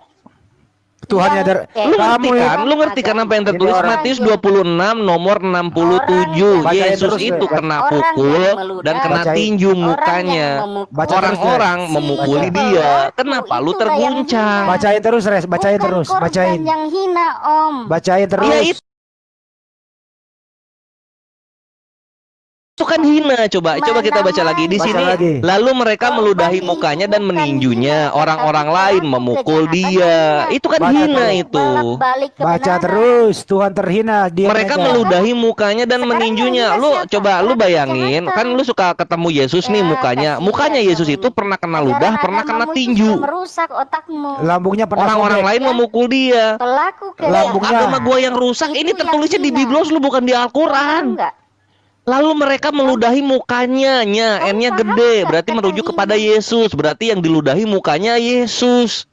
Tuhannya Yang- ada. Lu Eh, ngerti Kamu kan? Lu ngerti kan apa yang tertulis Ini orang- Matius 26 nomor 67. Bacain Yesus terus, itu Bro. kena Orang pukul yang meludah. dan kena Bacain. tinju Orang mukanya. yang memukul. Baca terus, Orang-orang Si memukuli pelaku dia. Kenapa lu itulah yang terguncang? hina. Bacain terus, Res. Bacain Bukan terus. korban Bacain. yang hina, Om. Bacain terus. Iya itu kan hina. Coba kita baca lagi di Baca sini. lagi. Lalu mereka Korban meludahi itu mukanya dan bukan meninjunya. hina, Orang-orang tetapi lain pelaku memukul kejahatan dia. yang hina. Itu kan Baca hina terus. itu. Bolak-balik Baca kebenaran. terus. Tuhan terhina. Dia Mereka aja. meludahi mukanya dan Sekarang meninjunya. yang hina Lu siapa? coba lu Orang bayangin, kejahatan. kan lu suka ketemu Yesus nih Ya, mukanya. kasihan Mukanya Yesus kamu itu ini. pernah kena Ajaran ludah, pernah kena agamamu itu tinju. sudah merusak otakmu. Lambungnya pernah Orang-orang sobek. lain memukul dia. Pelaku Lambungnya. kejahatan. Agama gua yang rusak. Itu Ini yang tertulisnya di hina. Biblos lu bukan di Paham Al-Quran. nggak? Lalu mereka meludahi mukanya, Kamu N-nya paham gede, nggak berarti kata merujuk hina? kepada Yesus. Berarti yang diludahi mukanya Yesus.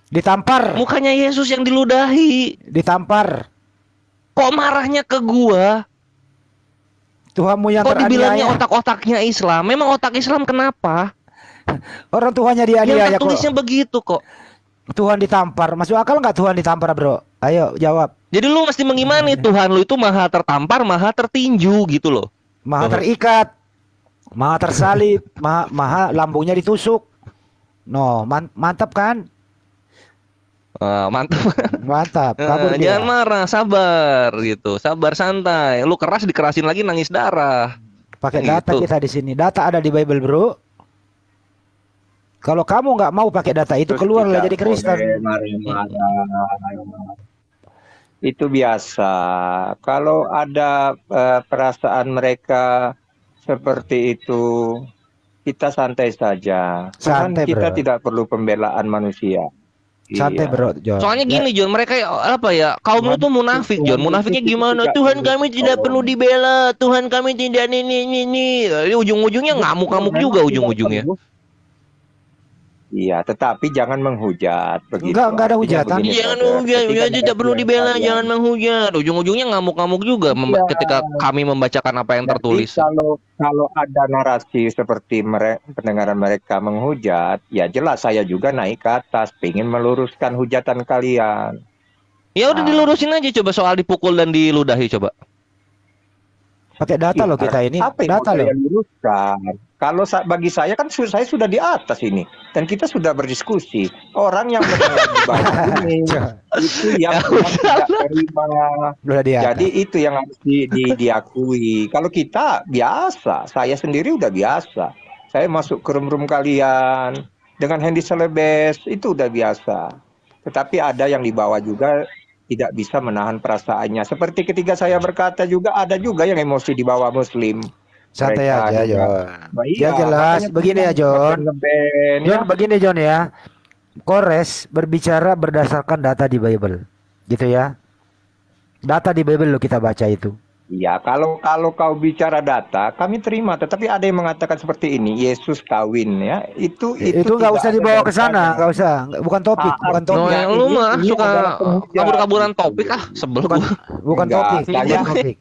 Ditampar. Mukanya Yesus yang diludahi. Ditampar. Kok marahnya ke gua? Tuhanmu yang Kok dibilangnya teraniaya. otak-otaknya Islam? Memang otak Islam kenapa? Orang Tuhannya Yang dianiaya tertulisnya kok. begitu kok. Tuhan ditampar. Masuk akal nggak Tuhan ditampar, bro? Ayo jawab. Jadi lu mesti mengimani Tuhan lu itu maha tertampar, maha tertinju gitu loh. Maha terikat. Maha tersalib. Maha lambungnya ditusuk. No, mantap kan? Mantap. Mantap, kabur dia. Jangan marah, sabar gitu. Sabar, santai. Lu keras dikerasin lagi nangis darah. Pakai Gitu. data kita di sini. Data ada di Bible, bro. Kalau kamu nggak mau pakai data itu, Terus keluarlah tidak jadi Kristen. boleh marah-marah. Itu biasa. Kalau ada perasaan mereka seperti itu, kita santai saja. Santai, Kan kita bro. tidak perlu pembelaan manusia. Santai, Iya. bro, John. Soalnya Ya, gini, John, mereka apa ya? Kaum lu tuh munafik, John. Munafiknya gimana? Tuhan kami tidak perlu dibela. Tuhan kami tidak ini. Ujung-ujungnya ngamuk-ngamuk juga ujung-ujungnya. Iya, tetapi jangan menghujat begitu. Enggak ada Artinya hujatan. begini, Jangan brother. menghujat, Ketika tidak perlu narasi dibela, kalian- jangan menghujat. Ujung-ujungnya ngamuk-ngamuk juga Iya. ketika kami membacakan apa yang Jadi tertulis. kalau ada narasi seperti pendengaran mereka menghujat, ya jelas saya juga naik ke atas, ingin meluruskan hujatan kalian. Ya udah Nah. dilurusin aja coba soal dipukul dan diludahi coba. pakai data loh kita ini. Apa yang Data mau loh. saya luruskan? Kalau bagi saya kan saya sudah di atas ini, dan kita sudah berdiskusi. Orang yang mendengar di bawah ini itu yang tidak terima. Udah di atas. Jadi itu yang harus diakui. Kalau kita biasa, saya sendiri udah biasa. Saya masuk ke room kalian dengan Hendy Celebes itu udah biasa. Tetapi ada yang di bawah juga tidak bisa menahan perasaannya. Seperti ketika saya berkata juga ada juga yang emosi di bawah Muslim. Santai Mereka aja, juga. John. Nah, Ya jelas, makanya begini ya, John. ngeband, John, ya. begini John ya. Kores berbicara berdasarkan data di Bible. Gitu ya. Data di Bible lo kita baca itu. Iya, kalau kau bicara data, kami terima. Tetapi ada yang mengatakan seperti ini, Yesus kawin ya. Itu Nggak tidak usah ada dibawa ke sana, dasarnya. nggak usah. Bukan topik, bukan No, topik. Ya, yang lu ini- mah ini suka adalah penghujat. kabur-kaburan topik sebel Bukan, gua. bukan Enggak, topik. saya- Bukan topik.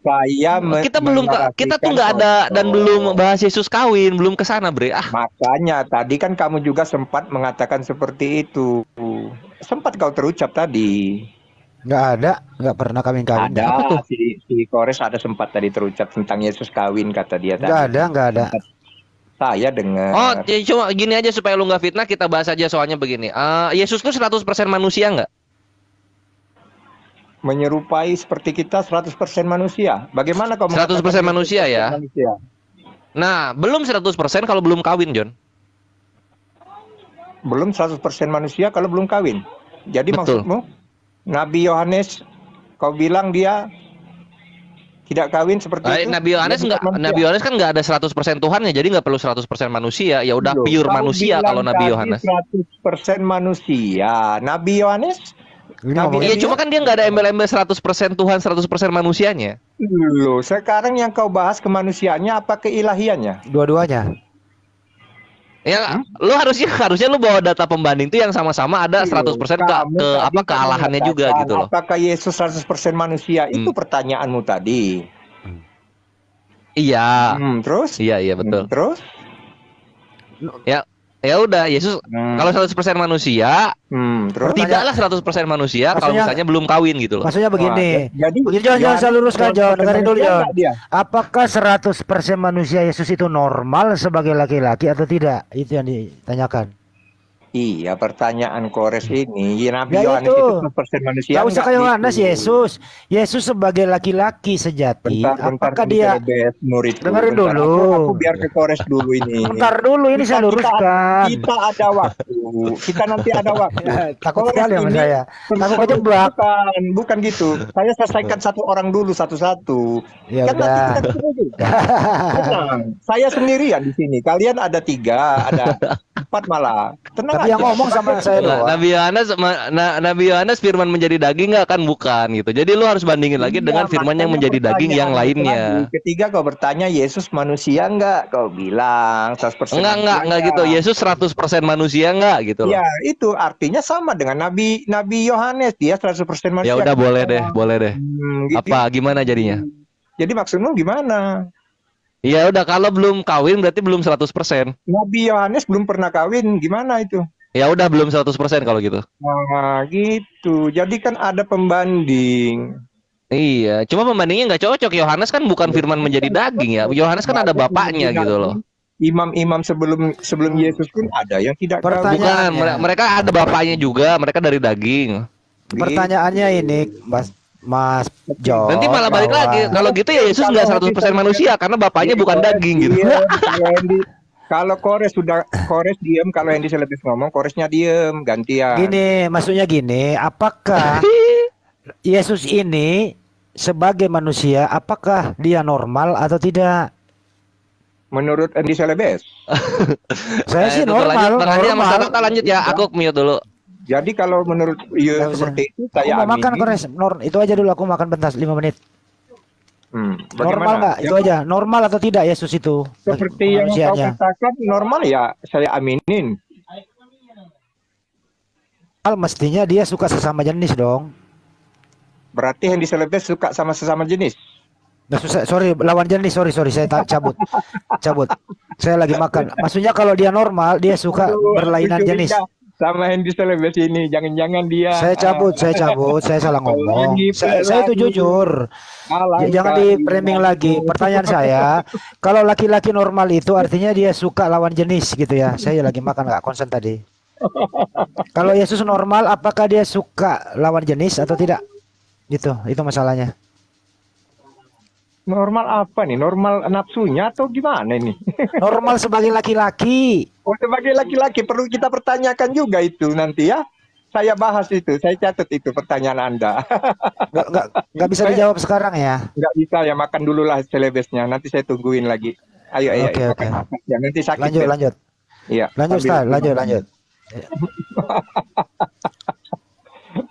Kita tuh nggak ada dan belum bahas Yesus kawin, belum ke sana, Bre. Makanya tadi kan kamu juga sempat mengatakan seperti itu. Sempat kau terucap tadi. Nggak ada, nggak pernah kawin-kawin. Ada si Kores ada sempat tadi terucap tentang Yesus kawin kata dia tadi. Nggak ada. Saya dengar. Oh, ya cuma gini aja supaya lu nggak fitnah, kita bahas aja soalnya begini. Yesus tuh 100% manusia nggak? Menyerupai seperti kita 100% manusia. Bagaimana kau 100% mengatakan manusia ya? manusia? Nah, belum 100% kalau belum kawin, John. Belum 100% manusia kalau belum kawin. Jadi Betul. maksudmu Nabi Yohanes kau bilang dia tidak kawin seperti itu? Nabi Yohanes Dia nggak, bukan manusia. Nabi Yohanes kan nggak ada 100% Tuhannya, jadi nggak perlu 100% manusia. Ya udah Loh, pure kau manusia bilang kalau Nabi tadi Yohanes. 100% manusia. Nabi Yohanes Ini Nabi- ngomongin Iya, cuma kan dia nggak ada embel-embel 100% Tuhan, 100% manusianya. Loh, sekarang yang kau bahas kemanusiaannya apa keilahiannya? dua-duanya. Ya, lu harusnya lu bawa data pembanding tuh yang sama-sama ada 100% ke Kamu tadi kan kealahannya juga mengatakan, gitu loh. Apakah Yesus 100% manusia? Itu pertanyaanmu tadi. Iya. Terus? Iya, betul. Terus? Ya udah, Yesus kalau 100% manusia, Terus? tidaklah 100% manusia kalau Maksudnya- misalnya belum kawin gitu loh. Maksudnya begini. Jadi Begini, John, saya luruskan, John. Dengerin dulu, John. enggak dia? Apakah 100% manusia Yesus itu normal sebagai laki-laki atau tidak? Itu yang ditanyakan. Iya, pertanyaan Kores ini. Nabi Ya Yohanes itu. itu 100% manusia. Gak usah enggak kayak Yohanes, gitu. Yesus. Yesus sebagai laki-laki sejati. Apakah Ini dia? Celebes, muridku. Dengerin Bentar, dulu. Aku biar ke Kores dulu ini. Bentar dulu, ini saya luruskan. Kita ada waktu. Kita nanti ada waktu. Takut Kores sekali sama ini saya. Takut kejebak. Bukan gitu. Saya selesaikan satu orang dulu satu-satu. Ya Kan nanti udah. kita ketemu juga. Tenang. Saya sendirian di sini. Kalian ada 3, ada 4 malah. Tenang Tapi aja. yang ngomong sama saya Nah, doang. Nabi Yohanes firman menjadi daging nggak kan bukan gitu. Jadi lu harus bandingin lagi dengan Iya, firman yang makanya menjadi daging yang pertanyaan lainnya. lagi. Ketiga kau bertanya Yesus manusia enggak? Kau bilang 100% Enggak manusia gitu. Yesus 100% manusia enggak gitu loh. Ya, itu artinya sama dengan Nabi Yohanes, dia 100% manusia. Ya udah boleh deh. Gitu. Apa gimana jadinya? Jadi maksudmu gimana? Ya udah kalau belum kawin berarti belum 100%. Nabi Yohanes belum pernah kawin, gimana itu? Ya udah belum 100% kalau gitu. Nah, gitu. Jadi kan ada pembanding. Iya, cuma pembandingnya nggak cocok. Yohanes kan bukan firman menjadi daging ya. Yohanes kan ada bapaknya gitu loh. imam-imam sebelum Yesus pun ada yang tidak tahu. Pertanyaan- Bukan, mereka ada bapaknya juga, mereka dari daging. Pertanyaannya ini, Mas John. Nanti malah balik bahwa- lagi. Kalau gitu ya Yesus nggak 100% manusia karena bapaknya bukan daging gitu. Iya, kalau Kores diem, kalau Hendy Selebes ngomong, Koresnya diem, gantian. Gini, maksudnya gini, apakah Yesus ini sebagai manusia, apakah dia normal atau tidak? Menurut Hendy Selebes. Saya sih Itu lanjut, normal, Bang Andi sama normal. Sarota lanjut ya. Aku mute dulu. Jadi kalau menurut Nggak usah. seperti itu Aku saya mau makan amini. Kores, itu aja dulu aku makan bentar 5 menit. Normal Bagaimana? nggak? Itu Ya, aja. Normal atau tidak Yesus itu? seperti yang kau manusianya? katakan normal ya, saya aminin. Mestinya dia suka sesama jenis dong. Berarti Hendy Selebes suka sama sesama jenis. Nah, sorry, lawan jenis, sorry, saya cabut. Saya lagi makan. Maksudnya kalau dia normal, dia suka Aduh, berlainan aku jenis. curiga sama Hendy Selebes ini, jangan-jangan dia. Saya cabut, saya salah ngomong. Ini Saya itu perilaku. jujur. Alangkah Ya, jangan di framing lagi. Pertanyaan saya, kalau laki-laki normal itu artinya dia suka lawan jenis gitu ya. Saya lagi makan nggak konsen tadi. Kalau Yesus normal, apakah dia suka lawan jenis atau tidak? Itu masalahnya. Normal apa nih? Normal nafsunya atau gimana ini? Normal sebagai laki-laki. Oh, sebagai laki-laki perlu kita pertanyakan juga itu nanti ya. Saya bahas itu, saya catat itu pertanyaan Anda. Nggak bisa dijawab sekarang ya. Nggak bisa ya, makan dulu lah Selebesnya. Nanti saya tungguin lagi. Ayo, Oke, oke. makan. Ya, nanti sakit. ya. Lanjut. Iya. Lanjut, sambil- Star. Lanjut.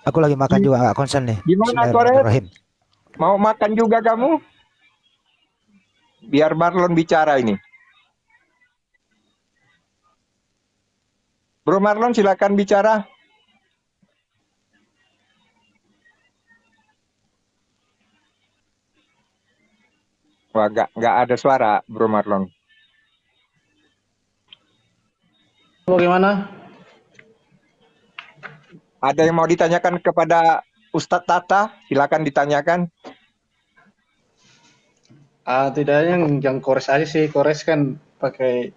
Aku lagi makan juga nggak konsen nih. Gimana, Bismillahirrahmanirrahim. Mau makan juga kamu? Biar Marlon bicara ini. Bro Marlon silakan bicara. Wah, nggak ada suara, Bro Marlon. Bagaimana? Ada yang mau ditanyakan kepada Ustadz Tata? Silakan ditanyakan. Tidak yang Kores aja sih. Kores kan pakai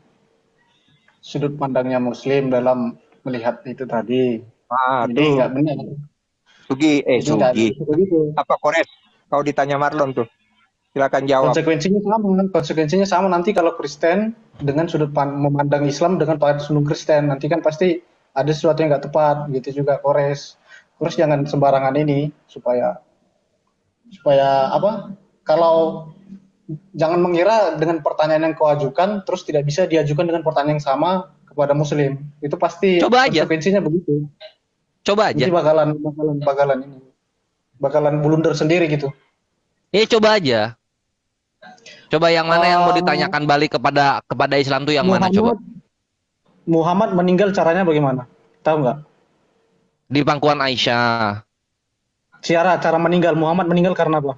sudut pandangnya Muslim dalam melihat itu tadi. Jadi Tuh, nggak benar. Sugi, Jadi nggak Sugi. begitu. Apa Kores? Kau ditanya Marlon tuh. Silakan jawab. Konsekuensinya sama nanti kalau Kristen dengan memandang Islam dengan sudut Kristen, nanti kan pasti ada sesuatu yang nggak tepat. Gitu juga Kores. Kores jangan sembarangan ini supaya apa? Kalau jangan mengira dengan pertanyaan yang kau ajukan terus tidak bisa diajukan dengan pertanyaan yang sama kepada Muslim. Itu pasti Coba aja. konsekuensinya begitu. Coba aja. Nanti bakalan blunder sendiri gitu. Coba aja. Coba yang mana yang mau ditanyakan balik kepada Islam tuh yang mana coba? Muhammad meninggal caranya bagaimana? Tahu nggak? Di pangkuan Aisyah. Cara meninggal Muhammad meninggal karena apa?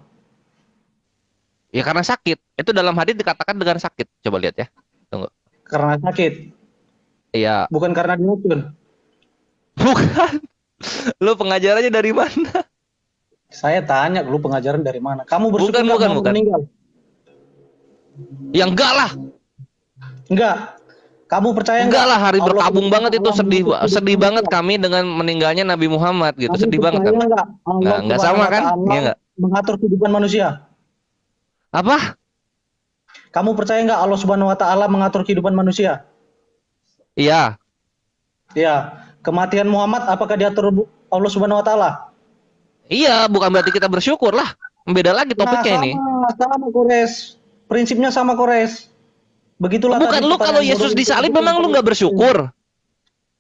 Ya karena sakit. Itu dalam hadis dikatakan dengan sakit. Coba lihat ya. Tunggu. Karena sakit, Iya. bukan karena diracun. Bukan. Lu pengajarannya dari mana? Saya tanya lu pengajaran dari mana? Kamu bersyukur Bukan, nggak bukan, Muhammad bukan. meninggal? Ya enggak lah. Enggak. Kamu percaya Enggak lah, hari Allah berkabung Subhanahu banget wa itu Ta'ala sedih mengatur sedih kehidupan banget manusia? kami dengan meninggalnya Nabi Muhammad gitu. Kamu Sedih banget kan. percaya nggak Allah Enggak sama Subhanahu wa kan? Ta'ala Iya enggak? mengatur kehidupan manusia? Apa? Kamu percaya nggak Allah Subhanahu wa Ta'ala mengatur kehidupan manusia? Iya. Ya. Kematian Muhammad apakah diatur Allah Subhanahu wa Ta'ala? Iya, bukan berarti kita bersyukur lah. Beda lagi topiknya ini. Sama Kores. Prinsipnya sama Kores. Begitulah Bukan tadi lu pertanyaan kalau bodoh Yesus itu. disalib memang lu nggak bersyukur.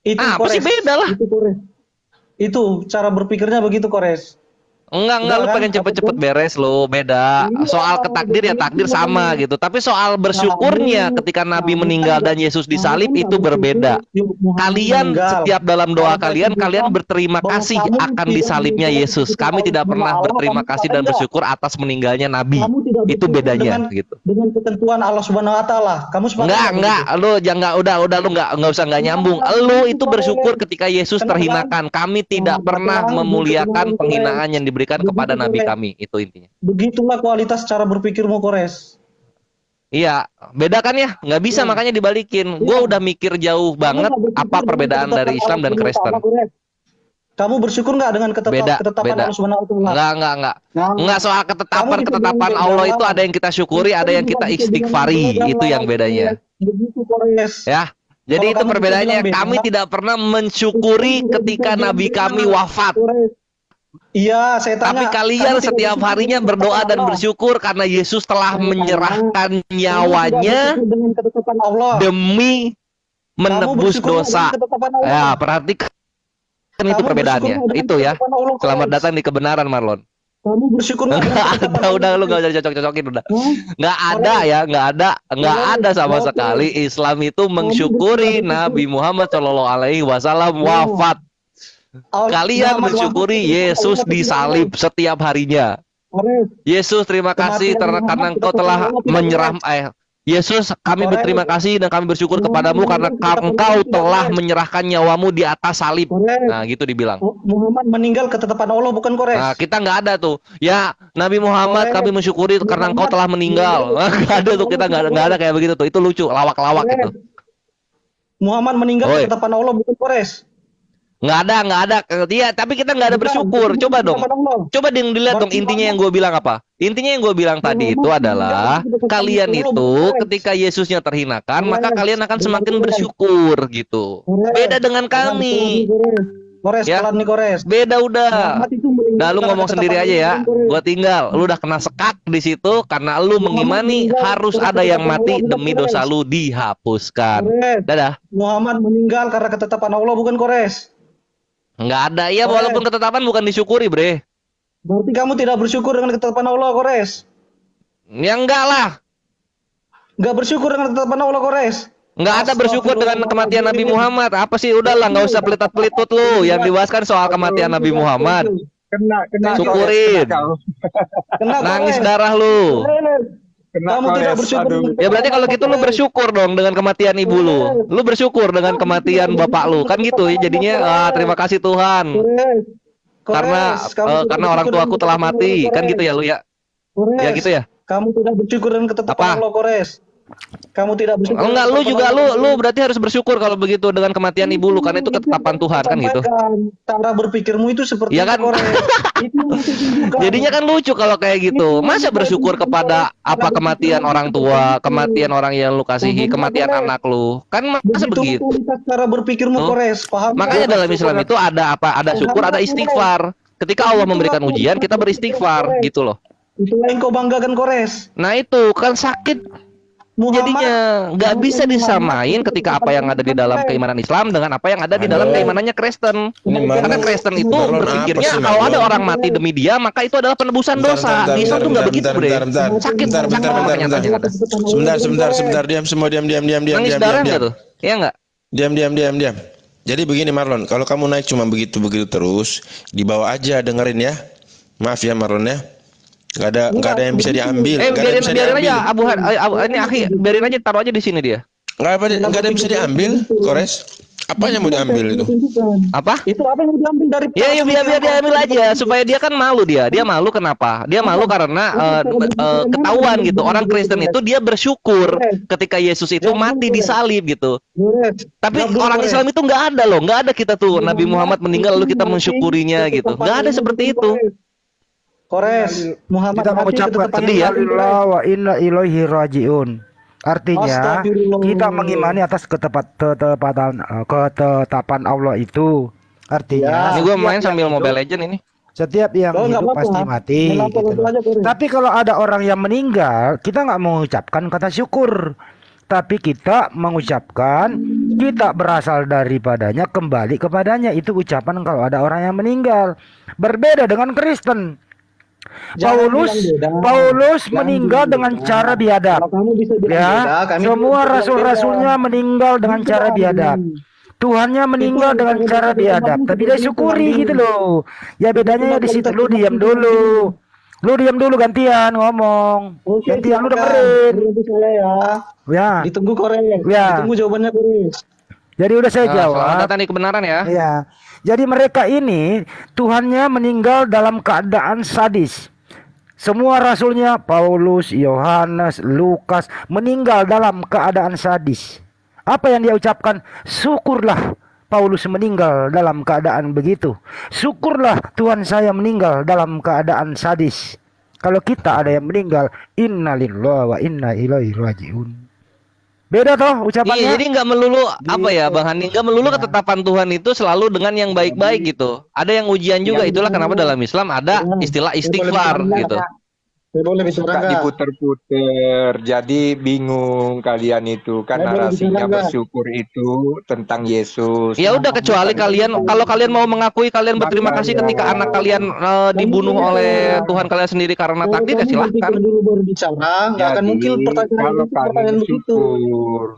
Itu Apa sih Kores. beda lah. Itu Kores. Itu cara berpikirnya begitu Kores. Enggak, Enggak lu kan? pengen cepet-cepet Apapun. beres lu, beda. Iya, Soal ke takdir ya takdir sama gitu. Tapi soal bersyukurnya ketika Nabi meninggal dan Yesus disalib itu berbeda. Kalian setiap dalam doa kalian berterima kasih akan disalibnya Yesus. Kami tidak pernah berterima kasih dan bersyukur atas meninggalnya Nabi. Itu bedanya gitu. Dengan ketentuan Allah Subhanahu wa Ta'ala. Kamu sepakat Enggak, lu jangan udah lu enggak usah enggak nyambung. Lu itu bersyukur ketika Yesus terhinakan. Kami tidak pernah memuliakan penghinaan yang diberikan kepada nabi kami. Itu intinya. Begitulah kualitas cara berpikirmu Kores. Iya, beda kan ya? Nggak bisa Iya. makanya dibalikin. Gue Iya. udah mikir jauh banget nggak bersyukur apa dengan perbedaan ketetapan dari Islam Allah dan Subhanahu wa Kristen. Ta'ala, Kores? Kamu bersyukur nggak dengan Beda, ketetapan beda. Allah Subhanahu wa Ta'ala? Enggak. Nah, Enggak soal kamu bisa ketetapan bilang Allah beda. itu ada yang kita syukuri, ada yang kita istighfari. Itu yang bedanya. Begitu, Kores. Ya. Jadi Kalau itu kamu bisa perbedaannya. bilang beda, Kami tidak pernah mensyukuri Itu juga ketika bisa Nabi bilang kami beda, wafat. Kores. Iya, saya tanya. Tapi kalian kamu tidak setiap bersyukur harinya dengan berdoa ketetapan dan Allah. bersyukur karena Yesus telah Saya menyerahkan tanya, kamu nyawanya tidak bersyukur dengan ketetapan Allah. demi Kamu menebus bersyukur nggak dosa. dengan ketetapan Allah? Ya, perhatikan itu Kamu perbedaannya. bersyukur nggak dengan Itu ya. ketetapan Allah, Selamat Kores? datang di kebenaran, Marlon. Kamu bersyukur nggak dengan ketetapan Udah, Allah? lu gak usah cocok-cocokin udah. Hah? Nggak ada ya, nggak ada sama Kores. sekali Islam itu mensyukuri Nabi Muhammad Shallallahu Alaihi Wasallam wafat. Kalian Muhammad bersyukuri wafat, Yesus Allah disalib setiap harinya. Kores. Yesus terima kasih Kematian karena Muhammad engkau ketetapan telah Allah tidak menyerah Yesus kami Kores. berterima kasih dan kami bersyukur Muhammad kepadamu karena ketetapan engkau Allah tidak telah Kores. menyerahkan nyawamu di atas salib. Kores. Nah gitu dibilang. Muhammad meninggal ketetapan Allah bukan, Kores? Nah, kita nggak ada tuh. Ya, Nabi Muhammad Kores. kami mensyukuri karena engkau Muhammad telah meninggal. Nggak ada tuh, kita nggak ada kayak begitu tuh. Itu lucu, lawak-lawak Kores. gitu. Muhammad meninggal Oi. ketetapan Allah bukan, Kores? Nggak ada. Iya, tapi kita nggak ada Bukan, bersyukur. itu Coba dong. ketetapan Allah. Coba dilihat dong Berarti intinya yang gue bilang apa? Intinya yang gue bilang tadi itu adalah kalian itu ketika Yesusnya terhinakan, maka kalian akan semakin bersyukur gitu. Beda dengan kami. Kores, Ya. pelan nih, Kores. Beda udah. Muhammad itu meninggal Nah, lu karena ngomong sendiri ketetapan aja ya. Allah, Kores. Gua tinggal. Lu udah kena sekak di situ karena lu mengimani harus ada yang mati demi dosa lu dihapuskan. Kores. Dadah. Muhammad meninggal karena ketetapan Allah bukan, Kores? Nggak ada. Ya Kores. walaupun ketetapan bukan disyukuri, Bre. Berarti kamu tidak bersyukur dengan ketetapan Allah, Kores? Ya enggak lah. Nggak bersyukur dengan ketetapan Allah, Kores? Nggak ada bersyukur dengan kematian Nabi Muhammad. Apa sih? Udahlah, nggak usah pelitot-pelitut lu. Yang dibahas kan soal kematian Nabi Muhammad. Kena Syukurin. Kena, Nangis Kores. darah lu. Kores. Kamu tidak bersyukur. dengan Ya berarti kalau gitu lu Kores. bersyukur dong dengan kematian ibu lu. Lu bersyukur dengan kematian bapak lu. Kan gitu ya jadinya. Terima kasih Tuhan. Kores. Karena Kores, kamu tidak karena orang bersyukur tuaku dengan telah ketetapan mati. Allah, Kan Kores. gitu ya lu ya. Kores. Ya gitu ya. Kamu tidak bersyukur dengan ketetapan Apa? Allah, Kores. Kamu tidak bersyukur. Oh, enggak, dengan lu ketetapan juga Allah, lu berarti harus bersyukur kalau begitu dengan kematian ibu lu karena itu ketetapan Tuhan kan gitu. Cara berpikirmu itu seperti Ya itu, kan? Kores. Itu yang ditunjukkan. Jadinya kan lucu kalau kayak gitu. Masa bersyukur kepada apa kematian orang tua, kematian orang yang lu kasihi, kematian anak lu. Kan masa begitu. kualitas cara berpikirmu, Tuh. Kores. Paham? Makanya dalam Islam itu ada apa? Ada syukur, ada istighfar. Ketika Allah memberikan ujian, kita beristighfar gitu loh. Itulah yang kau banggakan, Kores. Nah itu kan sakit. Jadinya nggak bisa disamain ketika apa yang ada di dalam keimanan Islam dengan apa yang ada di dalam keimanannya Kristen. Karena Kristen itu berpikirnya kalau ada orang mati demi dia maka itu adalah penebusan dosa. Di Islam tuh nggak begitu, Bre. Sakit, sakit memang kenyataannya ada. Sebentar, diam semua, diam. Nangis darah nggak tuh? Iya nggak? Diam. Jadi begini Marlon, kalau kamu naik cuma begitu terus, dibawa aja dengerin ya. Maaf ya Marlon ya. Nggak ada yang bisa diambil. Biarin aja ini akhi, biarin aja taruh aja di sini dia. Nggak ada yang bisa diambil, Kores. Apanya mau diambil itu? Apa? Itu apa yang diambil dari Ya biar diambil aja supaya dia kan malu dia. Dia malu kenapa? Dia malu karena ketahuan gitu. Orang Kristen itu dia bersyukur ketika Yesus itu mati di salib gitu. Tapi orang Islam itu nggak ada loh, nggak ada kita tuh Nabi Muhammad meninggal lalu kita mensyukurinya gitu. Nggak ada seperti itu. Kores, Muhammad Kita mati mengucapkan ketetapan sedih ya. Allah. innalillahi wa inna ilaihi rajiun. Artinya Astagfirullah. kita mengimani atas ketetapan Allah itu. Artinya Ini gue main setiap sambil yang Mobile hidup- Legend ini. Setiap yang Oh, nggak hidup apa-apa. pasti mati. Nggak apa-apa, gitu loh. aja, Kores. Tapi kalau ada orang yang meninggal, kita nggak mengucapkan kata syukur. Tapi kita mengucapkan kita berasal daripadanya kembali kepadanya. Itu ucapan kalau ada orang yang meninggal. Berbeda dengan Kristen. Jangan Paulus bilang beda. Paulus Jangan meninggal bilang dengan beda. cara biadab. Kalau kamu bisa bilang Ya, beda, kami semua bisa bilang rasul-rasulnya beda. meninggal dengan Itu cara adil. biadab. Tuhannya meninggal Itu dengan adil. cara biadab, tapi dia syukuri gitu loh. Ya bedanya ya di situ. Lu diam dulu. Lu diam dulu gantian ngomong. Oke, Gantian lu silakan. dengerin. Berarti saya ya. Ya. Ditunggu, Kores. Ya. Ditunggu jawabannya, Kores. Jadi udah saya Selamat jawab. datang di kebenaran ya. Ya. Jadi mereka ini Tuhannya meninggal dalam keadaan sadis. Semua rasulnya Paulus, Yohanes, Lukas meninggal dalam keadaan sadis. Apa yang dia ucapkan? Syukurlah Paulus meninggal dalam keadaan begitu. Syukurlah Tuhan saya meninggal dalam keadaan sadis. Kalau kita ada yang meninggal, innalillahi wa inna ilaihi rajiun. Beda toh ucapannya. Iya, jadi nggak melulu apa ya, Bang Hani, nggak melulu ketetapan Tuhan itu selalu dengan yang baik-baik gitu. Ada yang ujian juga, itulah kenapa dalam Islam ada istilah istighfar gitu. Boleh bicara Suka nggak? diputer-puter, jadi bingung kalian itu kan narasinya bersyukur itu tentang Yesus. Ya udah, kecuali kalian, kalau kalian mau mengakui kalian berterima kasih ketika anak kalian dibunuh oleh Tuhan kalian sendiri karena takdir, ya silahkan. Dulu baru bicara, nggak akan mungkin pertanyaan kalau itu kalian pertanyaan begitu. bersyukur,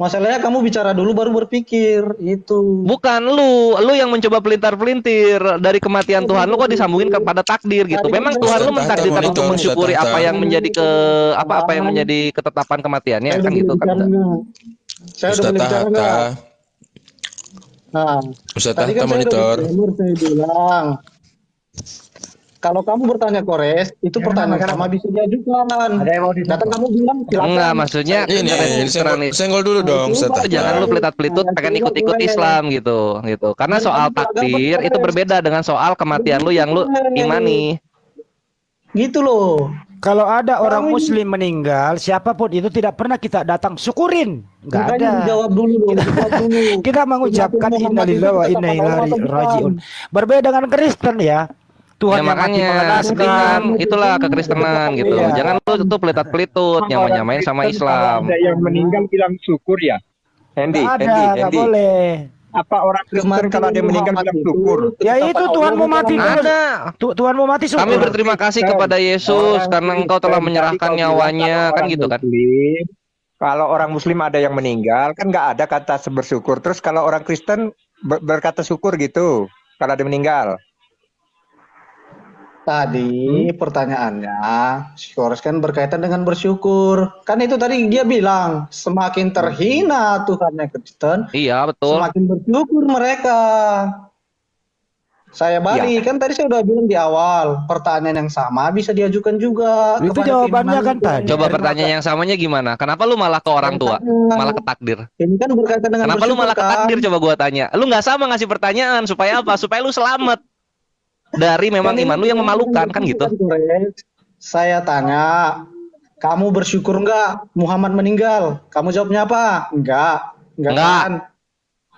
Masalahnya kamu bicara dulu baru berpikir itu. Bukan lu yang mencoba pelintar-pelintir dari kematian Tuhan lu kok disambungin kepada takdir gitu. Memang Tuhan lu mentakdirkan untuk mensyukuri apa yang menjadi apa yang menjadi ketetapan kematiannya kan gitu kan. Saya udah Ustaz boleh bicara nggak? Tahta, Nah, Ustaz tadi Tahta kan saya monitor. saya bilang kalau kamu bertanya Kores, itu pertanyaan sama bisa diajukan. Ada yang mau Datang kamu bilang silakan. Enggak, maksudnya Ini senggol dulu dong, Ustaz Tahta. jangan lu pelitat-pelitut pengen ikut-ikut Islam gitu. Karena soal takdir itu berbeda dengan soal kematian lu yang lu imani. Gitu loh. Kalau ada orang muslim meninggal, siapapun itu tidak pernah kita datang syukurin. Enggak Makanya ada. jawab dulu. Kita mengucapkan innalillahi wa inna ilaihi rajiun. Berbeda dengan Kristen ya. Tuhan Ya yang mati makanya mengenaskan. itulah kekristenan gitu. Iya. Jangan lu tuh pelitat-pelitut nyamain sama Islam. ada yang meninggal bilang syukur ya, Hendy, Nggak ada, nggak boleh. Apa orang Kristen kalau dia meninggal bilang syukur? Ya itu Tuhan mau mati. Ada. Tuhan mau mati syukur. Kami berterima kasih kepada Yesus karena Engkau telah menyerahkan nyawanya kan gitu kan. Kalau orang Muslim ada yang meninggal kan nggak ada kata bersyukur. Terus kalau orang Kristen berkata syukur gitu kalau ada meninggal. Tadi pertanyaannya, Kores kan berkaitan dengan bersyukur. Kan itu tadi dia bilang, semakin terhina Tuhannya Kristen, Iya, betul. semakin bersyukur mereka. Saya balik, kan tadi saya udah bilang di awal, pertanyaan yang sama bisa diajukan juga. Itu kepada jawabannya keimanan kan itu. tadi. Coba pertanyaan yang samanya gimana? Kenapa lu malah ke orang tua? Malah ke takdir. Ini kan berkaitan dengan Kenapa lu bersyukur, malah ke kan? takdir? Coba gua tanya. Lu nggak sama ngasih pertanyaan supaya apa? Supaya lu selamat dari memang iman lu yang memalukan kan gitu. Saya tanya, kamu bersyukur nggak Muhammad meninggal? Kamu jawabnya apa? Enggak Enggak. kan?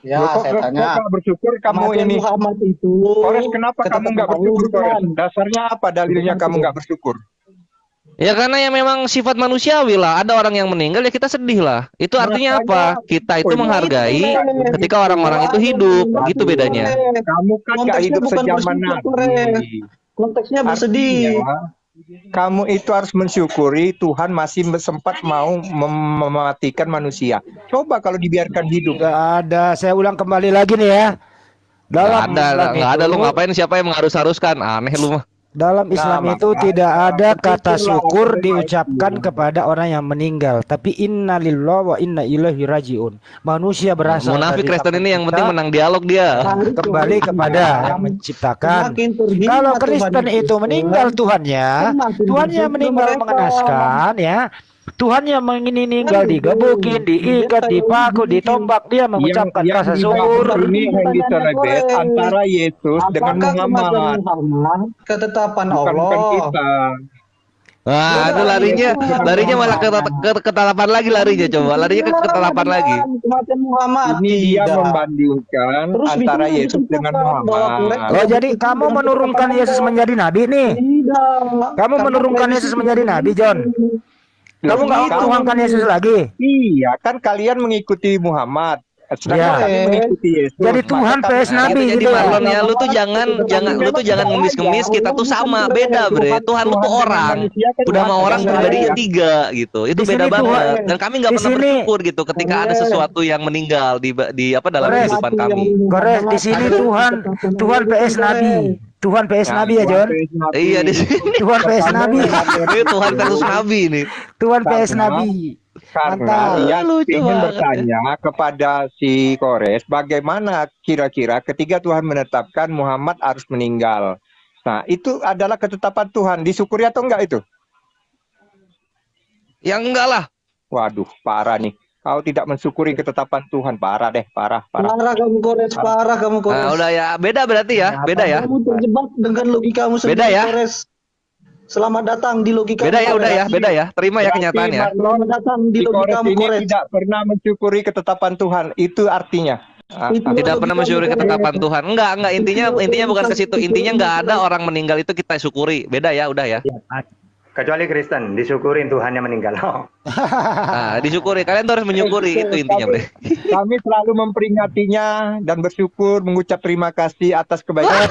Ya, saya tanya. Kok bersyukur kamu Kematian ini? Muhammad itu. Kores, kenapa kamu ketetapan nggak Allah, bersyukur, Kores? bukan? Dasarnya apa dalilnya kamu nggak bersyukur? Ya karena ya memang sifat manusiawi lah. Ada orang yang meninggal ya kita sedih lah. Itu artinya apa? Kita itu menghargai ketika orang-orang itu hidup. Gitu bedanya. Kamu kan nggak Konteksnya hidup bukan sejaman bersyukur, Nabi. Konteksnya bersedih. Artinya, kamu itu harus mensyukuri Tuhan masih sempat mau mematikan manusia. Coba kalau dibiarkan hidup. Nggak ada. Saya ulang kembali lagi nih ya. Nggak ada. Lu ngapain? Siapa yang mengharus-haruskan? Aneh lu mah. Dalam Islam itu tidak ada kata syukur diucapkan kepada orang yang meninggal, tapi innalillahi wa inna ilaihi rajiun. Manusia berasal Munafik dari Kristen ini yang penting kita, menang dialog dia. kembali kepada yang menciptakan. Semakin terhina Kalau Tuhan Kristen itu meninggal Tuhannya, semakin Tuhannya bersyukur meninggal mereka. mengenaskan ya. Tuhannya meninggal digebukin, diikat, dipaku, ditombak, dia mengucapkan rasa syukur. Ini yang diselebet antara Yesus dengan Apakah kematian Muhammad. Muhammad ketetapan Bukan Allah? kita. Nah, itu larinya malah ke ketetapan lagi larinya coba. Larinya ke ketetapan lagi. Kematian Muhammad. Ini dia Tidak. membandingkan Terus antara bisa Yesus dengan disebutkan bahwa Muhammad. Oh, jadi kamu menurunkan Yesus menjadi nabi nih? Tidak. Kamu menurunkan Yesus menjadi nabi, John? Kamu nggak menuangkan Yesus lagi? Iya, kan kalian mengikuti Muhammad. Sedangkan Iya. kami mengikuti Yesus. Jadi Tuhan Maka PS kami- Nabi Jadi gitu ya. Marlon ya, lu tuh jangan ngemis-ngemis, kita tuh sama, beda bre. Tuhan lu tuh orang. Udah sama orang pribadinya 3 gitu. Itu Di beda sini Tuhan- banget. Dan kami nggak di pernah sini- bersyukur gitu ketika ada sesuatu yang meninggal di apa dalam Kores. kehidupan kami. Kores, di sini Tuhan PS Nabi. Tuhan PS Nabi ya, John? Iya di sini. Tuhan PS Nabi. Ini Tuhan versus Nabi nih. Tuhan PS Nabi. Karena Mantap. dia Lucu ingin banget. bertanya kepada si Kores, bagaimana kira-kira ketika Tuhan menetapkan Muhammad harus meninggal. Nah, itu adalah ketetapan Tuhan. Disyukuri atau enggak itu? Ya enggak lah. Waduh, parah nih. Kau tidak mensyukuri ketetapan Tuhan, parah deh, parah. Parah kamu Kores, parah kamu Kores. Nah, udah ya, beda berarti ya, beda ya. Kamu terjebak dengan logikamu sendiri, Beda ya. Kores. Selamat datang di logika. Beda ya, udah ya, beda ya. Terima ya Berarti kenyataannya. Selamat datang di Si Kores logikamu, ini Kores. tidak pernah mensyukuri ketetapan Tuhan. Itu artinya. Tidak pernah mensyukuri ketetapan Tuhan. Enggak, intinya bukan ke situ. Intinya enggak ada orang meninggal itu kita syukuri. Beda ya, udah ya. Kecuali Kristen, disyukurin Tuhannya meninggal. Oh. Nah, disyukuri. Kalian tuh harus menyukuri, itu intinya, Bre. Kami selalu memperingatinya dan bersyukur, mengucap terima kasih atas kebaikan.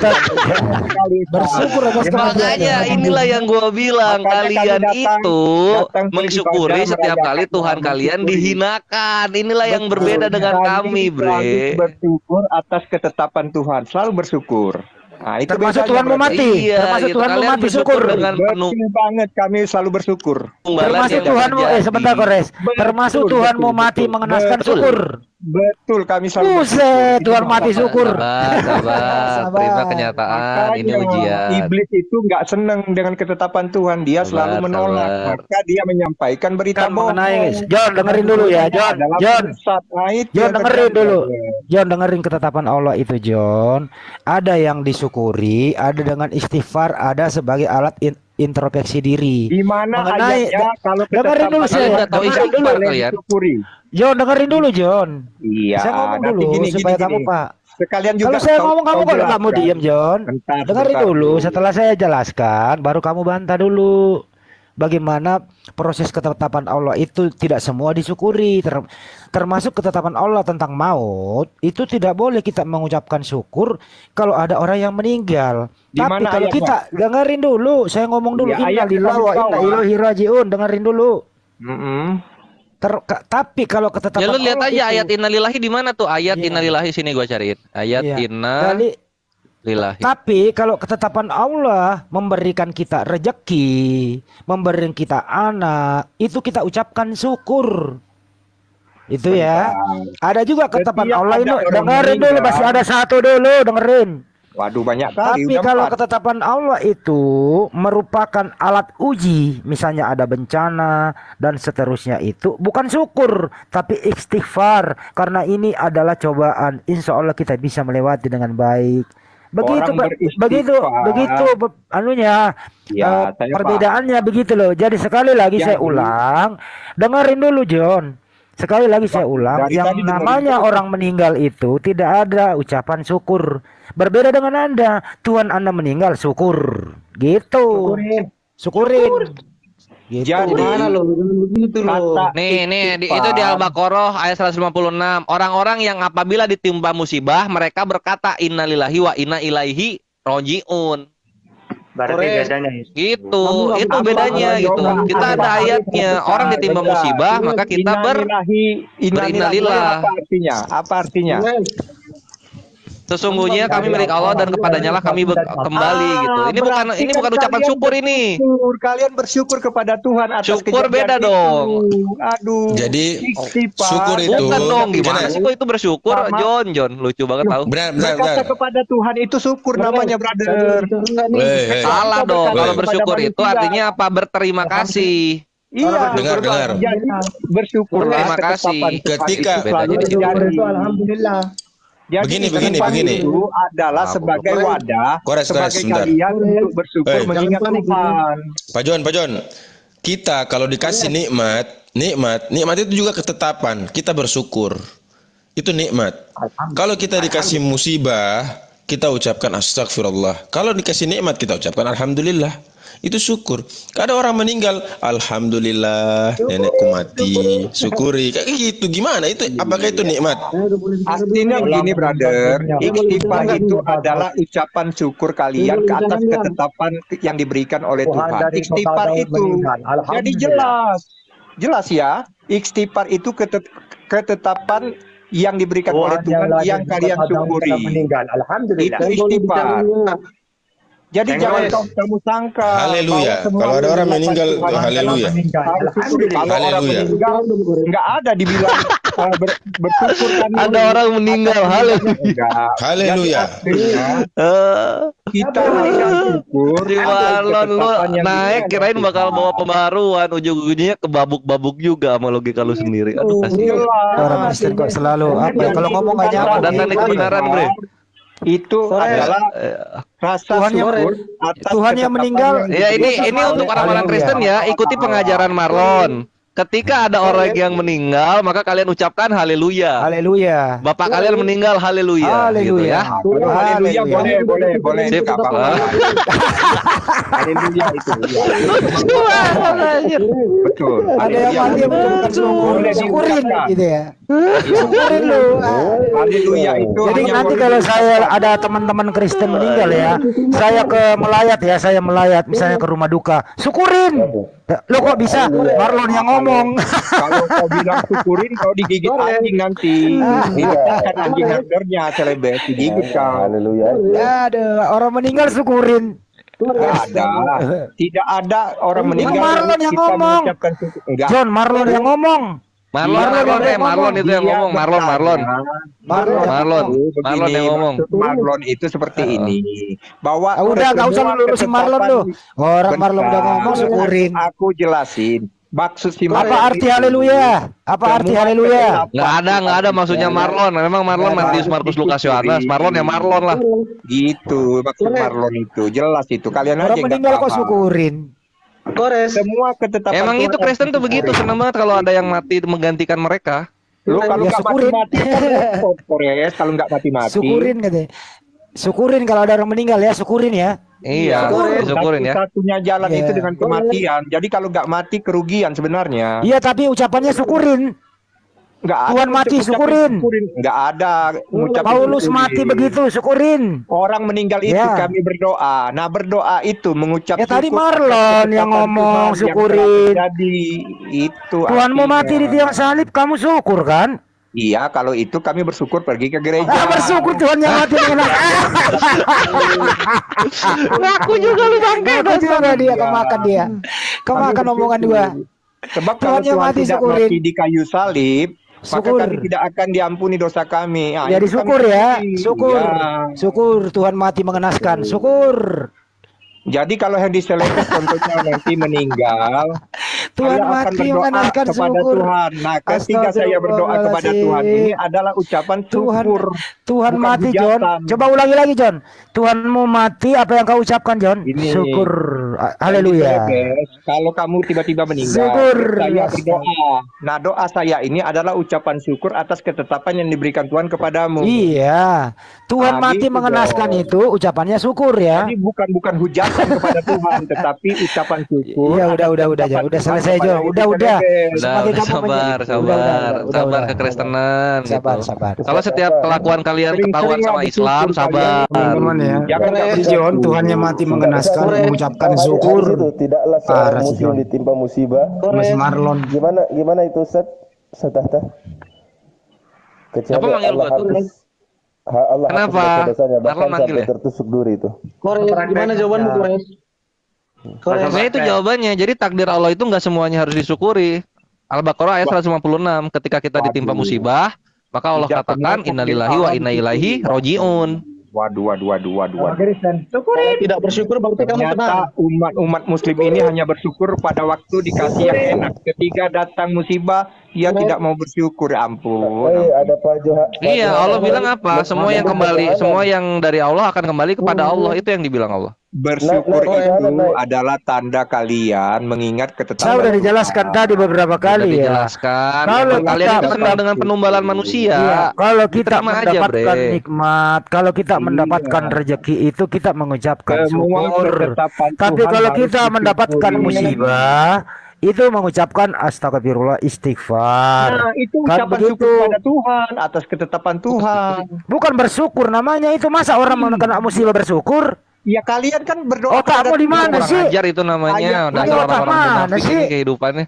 Bersyukur atas Makanya inilah yang gua bilang, Makanya kalian kami datang itu beribadah, mensyukuri setiap kali merayakan Tuhan Tuhan, kalian mensyukuri. dihinakan. Inilah yang berbeda dengan kami, Selalu Bre. bersyukur atas ketetapan Tuhan, selalu bersyukur. Nah, itu Termasuk bedanya, Tuhan mau brother. mati. Iya, Termasuk gitu. Tuhan mau Kalian mati, bersyukur syukur. dengan penuh Betul banget, kami selalu bersyukur. balas Termasuk yang Tuhan mau terjadi. sebentar Kores. Termasuk Betul, Tuhan betul, mau mati betul. mengenaskan Betul. syukur. Betul, kami selalu Buset, Itu Tuhan mati masalah. syukur. Sabar. Terima kenyataan. Ini Makanya ujian. iblis itu nggak senang dengan ketetapan Tuhan, dia selalu Sabar, menolak. sabar. Maka dia menyampaikan berita Kan bohong. mengenai John, dengerin dulu ya, John. Adalah John, sesat. Nah, itu John yang dengerin terjadi, dulu. brother. John dengerin ketetapan Allah itu John. Ada yang disyukuri, ada dengan istighfar, ada sebagai alat introspeksi diri. Di mana Mengenai- ayatnya kalau dengerin dulu ketetapan saya, Kalian nggak tahu Allah istighfar boleh kalian. disyukuri. John dengerin dulu John. Iya, Saya ngomong nanti dulu gini, supaya gini, kamu gini. Pak. Sekalian juga Kalau saya kau- ngomong kamu kau kok nggak mau jelaskan. diem John. Bentar, Dengerin bentar dulu. Setelah saya jelaskan, baru kamu bantah dulu. Bagaimana proses ketetapan Allah itu tidak semua disyukuri, termasuk ketetapan Allah tentang maut itu tidak boleh kita mengucapkan syukur kalau ada orang yang meninggal. Di Tapi mana kalau ayatnya? kita dengerin dulu, saya ngomong dulu. Ya, ayat Innalillahi di wa inna bawah. ilaihi rajiun. Dengerin dulu. Mm-mm. Tapi kalau ketetapan Ya lu lihat Allah aja itu- ayat innalillahi di mana tuh? Ayat Iya. innalillahi sini gua cariin. Ayat Iya. innalillahi. Tapi kalau ketetapan Allah memberikan kita rejeki, memberikan kita anak, itu kita ucapkan syukur. Itu ya. Ada juga ketetapan Setiap Allah ada ini. orang Dengerin dulu, meninggal. masih ada satu dulu, dengerin. Waduh, banyak kali. Tapi udah kalau 4. ketetapan Allah itu merupakan alat uji, misalnya ada bencana dan seterusnya itu bukan syukur, tapi istighfar. Karena ini adalah cobaan. Insya Allah kita bisa melewati dengan baik. Begitu, Orang beristighfar. begitu, anunya, Ya, saya perbedaannya begitu loh. Jadi sekali lagi saya Jadi- ulang, dengerin dulu John. Sekali lagi saya ulang, dari yang tadi dengerin namanya terus. orang meninggal itu tidak ada ucapan syukur. Berbeda dengan Anda, Tuhan Anda meninggal syukur. Gitu. Syukurin. Gitu. Jadi, Mana lo? Jangan begitu lo. kata Nih, istighfar. itu di Al-Baqarah ayat 156. Orang-orang yang apabila ditimpa musibah, mereka berkata innalillahi wa inna ilaihi rojiun. Berarti Kores. bedanya itu. Gitu, Kamu itu nggak bedanya benar, gitu. Jom. Kita ada Benar. ayatnya. Orang ditimpa Benar. musibah, maka kita Innalillahi berinnalillah. apa artinya? Apa artinya? sesungguhnya kami milik Allah dan kepadanya lah kami kembali gitu. Ini bukan berarti kan ucapan kalian syukur ini. Kalian bersyukur kepada Tuhan atas Syukur kejadian beda itu. dong. Aduh. Jadi, istighfar. syukur itu- Bukan dong, gimana Gimana? sih kok itu bersyukur? Sama. John, lucu banget tahu. Benar, Berkata kepada Tuhan itu syukur namanya, brother. Salah dong. berkata Kalau kepada bersyukur itu manusia. artinya apa? Berterima kasih. Iya, Dengar. Jadi bersyukurlah Terima atas kasih. ketetapan Tuhan Ketika- itu selalu Bedanya di situ. terjadi. Alhamdulillah. Jadi Begini. itu adalah Nah, sebagai Kores. wadah Kores, sebagai sebentar. kalian untuk bersyukur Hey. mengingat Jangan panik, Tuhan. Pak John, kita kalau dikasih nikmat itu juga ketetapan. Kita bersyukur. Itu nikmat. Kalau kita dikasih musibah, kita ucapkan astagfirullah. Kalau dikasih nikmat, kita ucapkan alhamdulillah. Itu syukur. Ada orang meninggal, alhamdulillah, nenekku mati, syukuri. Kayak gitu. Gimana itu? Apakah itu nikmat? Artinya begini, brother. Istighfar itu adalah ucapan syukur kalian ke atas ketetapan yang diberikan oleh Tuhan. Istighfar itu. Jadi jelas ya. Istighfar itu ketetapan yang diberikan oleh Tuhan yang kalian syukuri. Itu istighfar. Jadi jangan kamu sangka. Haleluya. bahwa semua Kalau ada orang ucapan meninggal, Tuhan haleluya. harus syukuri. Kalau orang Haleluya. meninggal nggak ada dibilang bersyukur kami. Ada orang meninggal, haleluya. Enggak. Haleluya. Jadi artinya, kita meninggal syukur. Si Marlon lu naik kirain bakal bawa pembaruan, ujung-ujungnya kebabuk-babuk juga sama logika lu sendiri. Aduh kasihan. Orang Kristen kok selalu apa ya, kalau ngomong nggak nyambung. Datang di kebenaran, Bre. Itu adalah rasa syukur atas Tuhan yang meninggal. ketetapan Ya ini untuk orang-orang Kristen ya, ikuti pengajaran Marlon. Ketika ada orang yang meninggal, maka kalian ucapkan haleluya. Haleluya. Bapak kalian meninggal, haleluya. Gitu Haleluya. ya. Haleluya, boleh Sip. nggak apa-apa. Haleluya itu. Lucu banget, anjir. Betul. Ada yang mati yang mengucapkan syukur, Boleh syukurin diucapkan. gitu ya. Syukurin lu. Haleluya itu. Jadi hanya nanti boleh kalau saya ada teman-teman Kristen meninggal ya, saya ke melayat ya, saya melayat misalnya ke rumah duka, syukurin. Lo kok bisa? Marlon yang ngomong. Kalau kau bilang syukurin, kau digigit anjing nanti. Itu kan anjing herdernya celebes digigit kau. Aduh, orang meninggal syukurin. Tidak ada. Tidak ada orang meninggal. Marlon yang kita ngomong. mengucapkan syukur. Enggak. John, Marlon yang ngomong. Marlon itu yang Dia ngomong, Marlon. Begini, yang ngomong. maksud Marlon itu seperti ini. Bahwa Udah nggak usah semua lurusin Marlon lu. Orang Marlon udah ngomong syukurin. Aku jelasin. Maksud si Marlon Apa arti itu, haleluya? Apa arti semua haleluya? Nggak ada maksudnya Marlon. Memang Marlon Matius Markus Lukas Yohanes. Marlon ya Marlon lah. gitu maksud Marlon itu. Jelas itu. Kalian aja Orang nggak meninggal kok paham. syukurin. Semua ketetapan Emang Tuhan itu Kristen tuh begitu, seneng banget kalau ada yang mati menggantikan mereka. Lu kalau Ya, nggak syukurin. mati-mati kan repot, Kores. Kalau nggak mati-mati. Syukurin katanya. Syukurin kalau ada orang meninggal ya, syukurin ya. Iya, syukurin ya. Satunya jalan Iya. itu dengan kematian. Jadi kalau nggak mati kerugian sebenarnya. Iya, tapi ucapannya syukurin. Nggak ada Tuhan mati, ucapan syukurin. Nggak ada ngucapin Paulus syukurin. mati begitu, syukurin. Orang meninggal itu Ya. kami berdoa. Nah berdoa itu mengucap Ya, tadi syukur Marlon atas yang ketetapan ngomong, Tuhan yang syukurin. telah terjadi. Itu Tuhanmu artinya. mati di tiang salib, kamu syukur kan? Iya, kalau itu kami bersyukur pergi ke gereja. Bersyukur Tuhan yang mati dengan Aku juga lu bangke. Aku juga dia kemakan dia. Kemakan omongan gua. Sebab Tuhan kalau yang Tuhan mati tidak syukurin. mati di kayu salib, maka Syukur. kami tidak akan diampuni dosa kami. Nah, Jadi itu syukur kami ya, syukuri. syukur. Ya. Syukur Tuhan mati mengenaskan. Syukur. Jadi kalau yang diseleweng contohnya nanti meninggal, Tuhan saya akan mati berdoa mengenaskan, kepada syukur. Tuhan. Nah, ketika saya berdoa kepada Tuhan, ini adalah ucapan Tuhan syukur. Tuhan bukan mati John. hujatan. Coba ulangi lagi John. Tuhanmu mati, apa yang kau ucapkan John? Ini. Syukur. Haleluya. Kalau kamu tiba-tiba meninggal, Syukur. saya berdoa. Nah, doa saya ini adalah ucapan syukur atas ketetapan yang diberikan Tuhan kepadamu. Iya. Tuhan Nah, mati gitu mengenaskan dong. itu ucapannya syukur ya. Jadi bukan hujatan kepada Tuhan, tetapi ucapan syukur. Iya, atas udah ketetapan udah Tuhan selesai kepada John. hidup Udah. Celebes. Semakin kamu sabar, menjadi- sabar, udah. sabar kekristenan Sabar, gitu. sabar. Kalau setiap kelakuan kalian Sering-sering ketahuan sama lah Islam, bersyukur sabar. Teman-teman ya. Jangan nggak John, bersyukur. Tuhannya mati mengenaskan, mengucapkan Hadis syukur. itu tidaklah Parah seorang si muslim John. ditimpa musibah. Mas Marlon. Gimana itu Ustaz? Setahta. Kecuali Apa manggil Allah gua tuh? hapus. Allah hapus Kenapa? dosa-dosanya, bahkan Marlon manggil sampai ya? tertusuk duri itu. Kores, gimana jawabanmu Kores? Sebenarnya itu jawabannya. Jadi takdir Allah itu nggak semuanya harus disyukuri. Al-Baqarah ayat 156. Ketika kita ditimpa musibah, maka Allah Tidak katakan pernah innalillahi wa inna ilaihi rojiun. Waduh. Tidak bersyukur berarti kamu tenang. Ternyata umat Muslim ini hanya bersyukur pada waktu dikasih yang enak. Ketika datang musibah, dia tidak mau bersyukur. Ya ampun. Ada Pak Joha. Iya, Allah bilang apa? Semua yang kembali, semua yang dari Allah akan kembali kepada Allah. Itu yang dibilang Allah. Bersyukur itu adalah tanda kalian mengingat ketetapan. Saya udah dijelaskan tadi beberapa Sudah kali ya. dijelaskan. Kalau Emang kalian kita itu senang dengan penumbalan manusia. Iya, kalau kita Diterima aja, mendapatkan Bre. nikmat, kalau kita Iya. mendapatkan rezeki itu kita mengucapkan Semua syukur. ketetapan Tapi Tuhan kalau harus kita mendapatkan disyukuri. musibah, itu mengucapkan astagfirullah istighfar. Nah, itu Kan ucapan begitu. syukur pada Tuhan atas ketetapan Tuhan. Bukan bersyukur namanya itu. Masa orang kena musibah bersyukur? Ya kalian kan berdoa Otakmu kepada di mana Kurang sih? ajar itu namanya. Ayat Dasar ini otak orang-orang mana munafik sih? ini kehidupannya.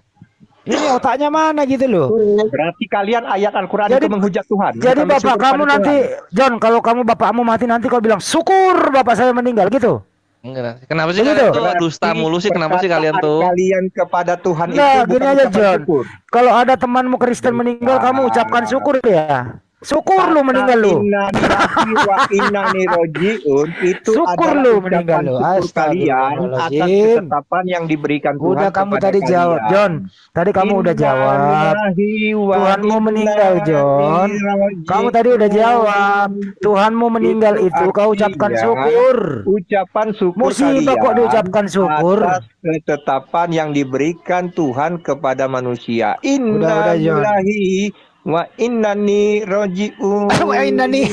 Ini otaknya mana gitu loh. Berarti kalian ayat Al-Quran Jadi- itu menghujat Tuhan. Jadi bukan bapak bersyukur kamu pada nanti, Tuhan. John, kalau kamu bapakmu mati nanti kau bilang syukur bapak saya meninggal gitu. Enggak. Kenapa sih Begitu? kalian tuh dusta mulu sih? Kenapa sih kalian Perkataan tuh? kalian kepada Tuhan Nah, itu gini bukan aja ucapan John. syukur. Kalau ada temanmu Kristen meninggal, kamu ucapkan syukur ya. Syukur lu meninggal lu. Inna lillahi wa inna ilaihi rajiun itu Syukur adalah lu ucapan meninggal lu. syukur kalian atas Astagfirullahaladzim. ketetapan yang diberikan Tuhan Udah kamu kepada tadi jawab, kalian. John. Tadi kamu udah jawab. Innalillahi wa Tuhanmu meninggal, inna John. ilaihi Kamu tadi udah jawab. Tuhanmu meninggal itu kau ucapkan artinya syukur. Ucapan syukur Musibah kok kalian diucapkan syukur. atas ketetapan yang diberikan Tuhan kepada manusia. Udah, John. Innalillahi wa innani rojiun. Wa innani.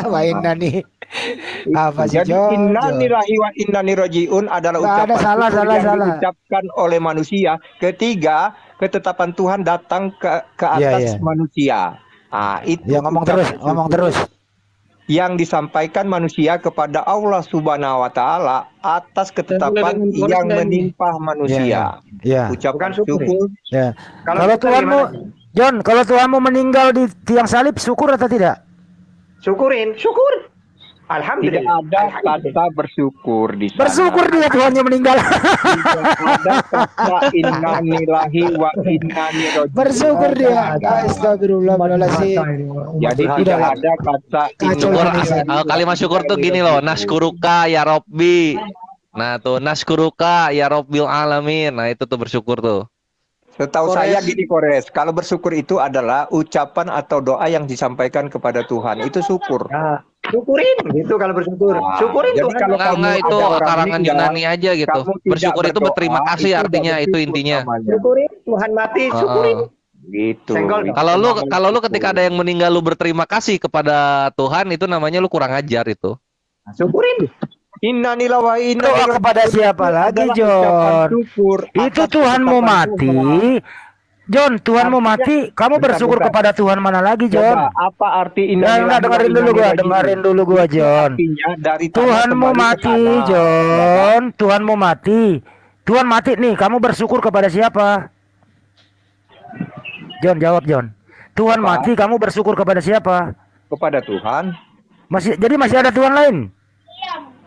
Wa innani. Apa sih, Jadi John? innalillahi wa innani rojiun adalah Nggak ada, ucapan salah, syukur yang salah. diucapkan oleh manusia ketika ketetapan Tuhan datang ke atas Iya. manusia. Itu Ya ngomong ucapan terus, ngomong syukur terus. yang disampaikan manusia kepada Allah Subhanahu wa taala atas ketetapan yang menimpa manusia. Ya. Ucapan Bukan syukur. syukur Ya. Kalau Kalau kita Tuhanmu, gimana? John, kalau Tuhanmu meninggal di tiang salib, syukur atau tidak? Syukurin, syukur. tidak Alhamdulillah. ada kata bersyukur di sana. Bersyukur dia Tuhannya meninggal. Tidak ada kata innalillahi wa inna ilaihi rajiun. Bersyukur dia. Astagfirullahaladzim. Jadi tidak ada kata Kacau Syukur, ini. kalimat syukur tuh gini loh, naskuruka ya Robbi. Nah tuh naskuruka ya Robbil alamin. Nah itu tuh bersyukur tuh. Setahu saya gini Kores, kalau bersyukur itu adalah ucapan atau doa yang disampaikan kepada Tuhan. Itu syukur. Nah, syukurin gitu kalau bersyukur. Nah, Syukurin jadi Tuhan. kalau Enggak, kamu itu ada orang karangan meninggal, Yunani aja gitu. kamu tidak Bersyukur itu berdoa, berterima kasih itu artinya, tidak itu bersyukur intinya. namanya. Syukurin Tuhan mati, syukurin. Gitu. Senggol. Kalau lu ketika ada yang meninggal lu berterima kasih kepada Tuhan, itu namanya lu kurang ajar itu. Syukurin. Innalillahi wa inna Doa ilaihi kepada siapa lagi, adalah ucapan John? syukur Itu atas Tuhanmu ketetapan mati. Tuhan. John, Tuhanmu mati. Kamu bersyukur Bentar. kepada Tuhan mana lagi, John? Coba, apa arti Ya, enggak, dengerin dulu gua, dengerin dulu gua, John. Artinya dari tanah Tuhanmu kembali ke mati, tanah. John. Tuhanmu mati. Tuhan mati nih, kamu bersyukur kepada siapa? John, jawab, John. Tuhan Apa? mati, kamu bersyukur kepada siapa? Kepada Tuhan. Jadi masih ada Tuhan lain?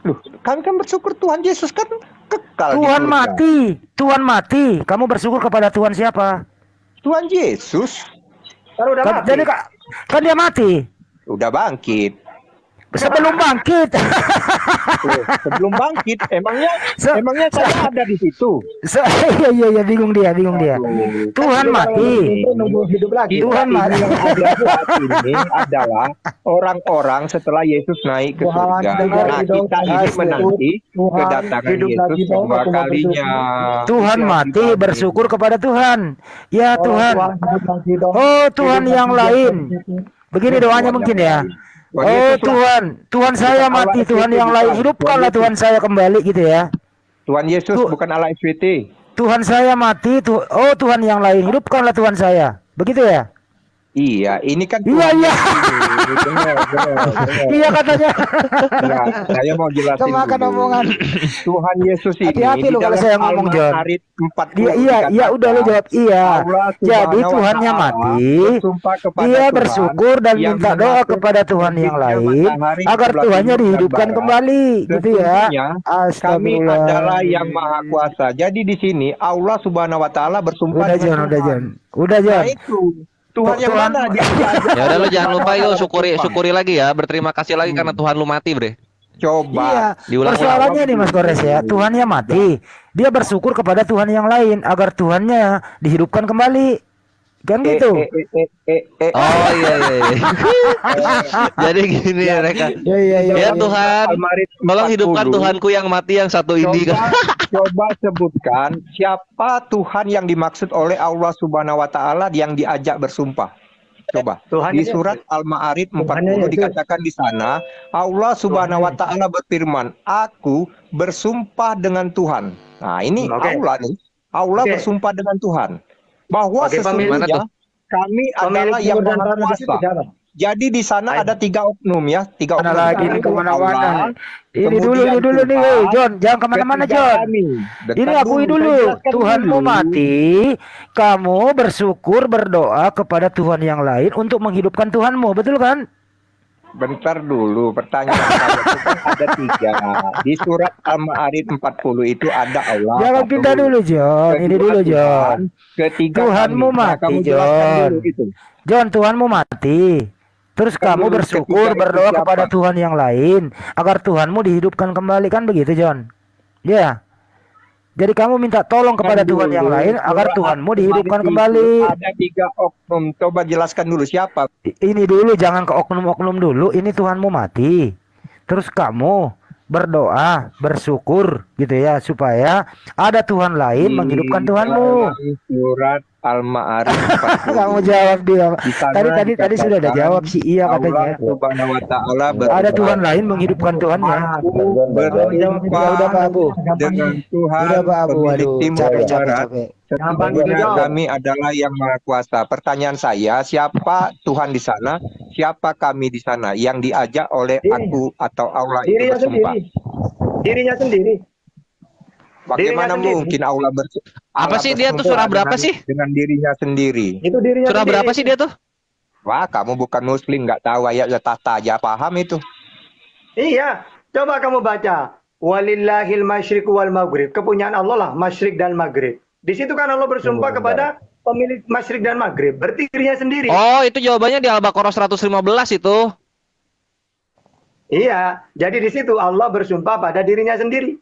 Loh, kami kan bersyukur Tuhan Yesus kan kekal di Tuhan surga. mati, Tuhan mati. Kamu bersyukur kepada Tuhan siapa? Tuhan Yesus Kalau udah mati. Jadi kan dia mati. udah bangkit. Sebelum bangkit. Loh, sebelum bangkit, emangnya saya ada di situ. Iya bingung dia. Tuhan mati. Nunggu hidup lagi. Tuhan mati. Yang ada saat ini adalah orang-orang setelah Yesus naik ke surga. Nah, kita ini menanti kedatangan Yesus kedua kalinya. Tuhan mati, bersyukur kepada Tuhan. Ya Tuhan. Oh Tuhan yang lain. Begini doanya mungkin ya. Oh Tuhan saya mati, Tuhan yang lain hidupkanlah Tuhan saya kembali gitu ya. Tuhan Yesus bukan Allah SWT. Tuhan saya mati, oh Tuhan yang lain hidupkanlah Tuhan saya. Begitu ya? Iya, ini kan Iya. Benar. Iya katanya. Nah, saya mau jelasin Kemakan dulu. omongan. Tuhan Yesus ini Hati-hati di lu kalau dalam saya ngomong, John. Al-Ma'arij 40 Iya, dikatakan, udah lu jawab iya. Allah Jadi Subhanahu wa Tuhannya Ta'ala mati. bersumpah kepada Dia Tuhan bersyukur dan yang minta doa mengatur kepada Tuhan yang terbitnya lain matahari agar sebelah Tuhannya timur dan dihidupkan barat. kembali, gitu ya. Sesungguhnya kami Astagfirullah. adalah yang maha kuasa. Jadi di sini Allah Subhanahu wa Ta'ala bersumpah Udah dengan John. Nah itu Tuhan yang Tuhan. mana? Dia Ya udah lu jangan lupa yuk syukuri lagi ya, berterima kasih lagi karena Tuhan lu mati, Bre. Coba. Iya. Diulang-ulang. Persoalannya nih Mas Gores ya, Tuhannya mati. Dia bersyukur kepada Tuhan yang lain agar Tuhannya dihidupkan kembali. Kan gitu. Oh iya. Jadi gini mereka. Iya. Ya Tuhan, Al-Ma'arij tolong 40. hidupkan Tuhanku yang mati yang satu ini kan. Coba sebutkan siapa Tuhan yang dimaksud oleh Allah Subhanahu wa Ta'ala yang diajak bersumpah. Coba. Tuhan Di ini- surat Al-Ma'arij Tuhannya 40 itu- dikatakan di sana Allah Subhanahu wa Ta'ala berfirman, "Aku bersumpah dengan Tuhan." Nah, ini Oke. Allah nih. Allah Oke. bersumpah dengan Tuhan bahwa Oke, sesungguhnya mana tuh? kami adalah yang maha kuasa. Jadi di sana ada 3 oknum ya, 3 oknum. Mana lagi nih Itu kemana-mana? Allah, Ini dulu kemudian nih, Tuhan, John. Jangan kemana-mana, ketiga John. kami. Ini Bentar akui saya dulu. jelaskan Tuhanmu dulu. mati. Kamu bersyukur berdoa kepada Tuhan yang lain untuk menghidupkan Tuhanmu. Betul kan? Bentar dulu, pertanyaan saya itu kan ada 3. Di surat Al-Ma'arij 40 itu ada Allah. Jangan pindah dulu, John. Ini dulu, John. Ketiga Tuhanmu kami. Nah, mati, kamu jelaskan John. dulu itu. John, Tuhanmu mati. Terus kamu dulu, bersyukur, ketiga itu berdoa siapa? kepada Tuhan yang lain agar Tuhanmu dihidupkan kembali, kan begitu, John? Ya. Jadi kamu minta tolong kepada Kan Tuhan yang dulu, lain agar surat Tuhanmu Al-Ma'arij dihidupkan itu kembali. Ada 3 oknum. Coba jelaskan dulu siapa. Ini dulu, jangan ke oknum-oknum dulu. Ini Tuhanmu mati. Terus kamu berdoa, bersyukur gitu ya, supaya ada Tuhan lain menghidupkan Tuhanmu. Dalam surat Al-Ma'arij 40. Kamu jawab dia. Di sana Tadi sudah ada dikatakan, jawab sih, iya Allah katanya. Subhanahu wa taala Ada Tuhan lain menghidupkan Tuhannya. Udah Pak Abu. dengan Tuhan Udah Pak Abu, pemilik aduh, timur capek, dan capek, barat. capek. Sesungguhnya kami adalah yang maha kuasa. Pertanyaan saya, siapa Tuhan di sana? Siapa kami di sana? Yang diajak oleh aku atau Allah itu Dirinya bersumpah? sendiri. Dirinya sendiri. Bagaimana sendiri. mungkin Allah bersumpah? Apa sih dia tuh, surah berapa sih? Dengan dirinya sendiri. Itu dirinya Surah sendiri. berapa sih dia tuh? Wah, kamu bukan muslim, nggak tahu ayat tata aja paham itu. Iya, coba kamu baca. Walillahil masyriq wal maghrib. Kepunyaan Allah lah, masyriq dan maghrib. Di situ kan Allah bersumpah kepada pemilik masyriq dan maghrib. Berarti dirinya sendiri. Oh, itu jawabannya di Al-Baqarah 115 itu. Iya, jadi di situ Allah bersumpah pada dirinya sendiri.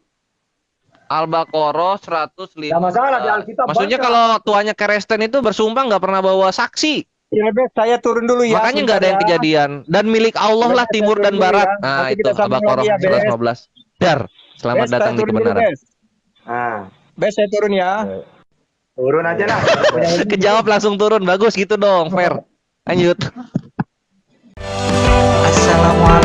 Al-Baqarah 115. Nggak masalah, di Alkitab Maksudnya baca. kalau tuanya Kristen itu bersumpah nggak pernah bawa saksi. Ya, Bes, saya turun dulu ya. Makanya nggak ada yang sebentar ya. kejadian. Dan milik Allah lah Bes, timur saya dan turun dulu barat. ya. Nah, Nanti itu kita sambung Al-Baqarah lagi ya, Bes. 115. Dar, selamat Bes, saya datang di turun dulu, kebenaran. Bes. Nah, Bes, saya turun ya. turun aja lah. Kejawab langsung turun. Bagus gitu dong, fair. Lanjut. Assalamualaikum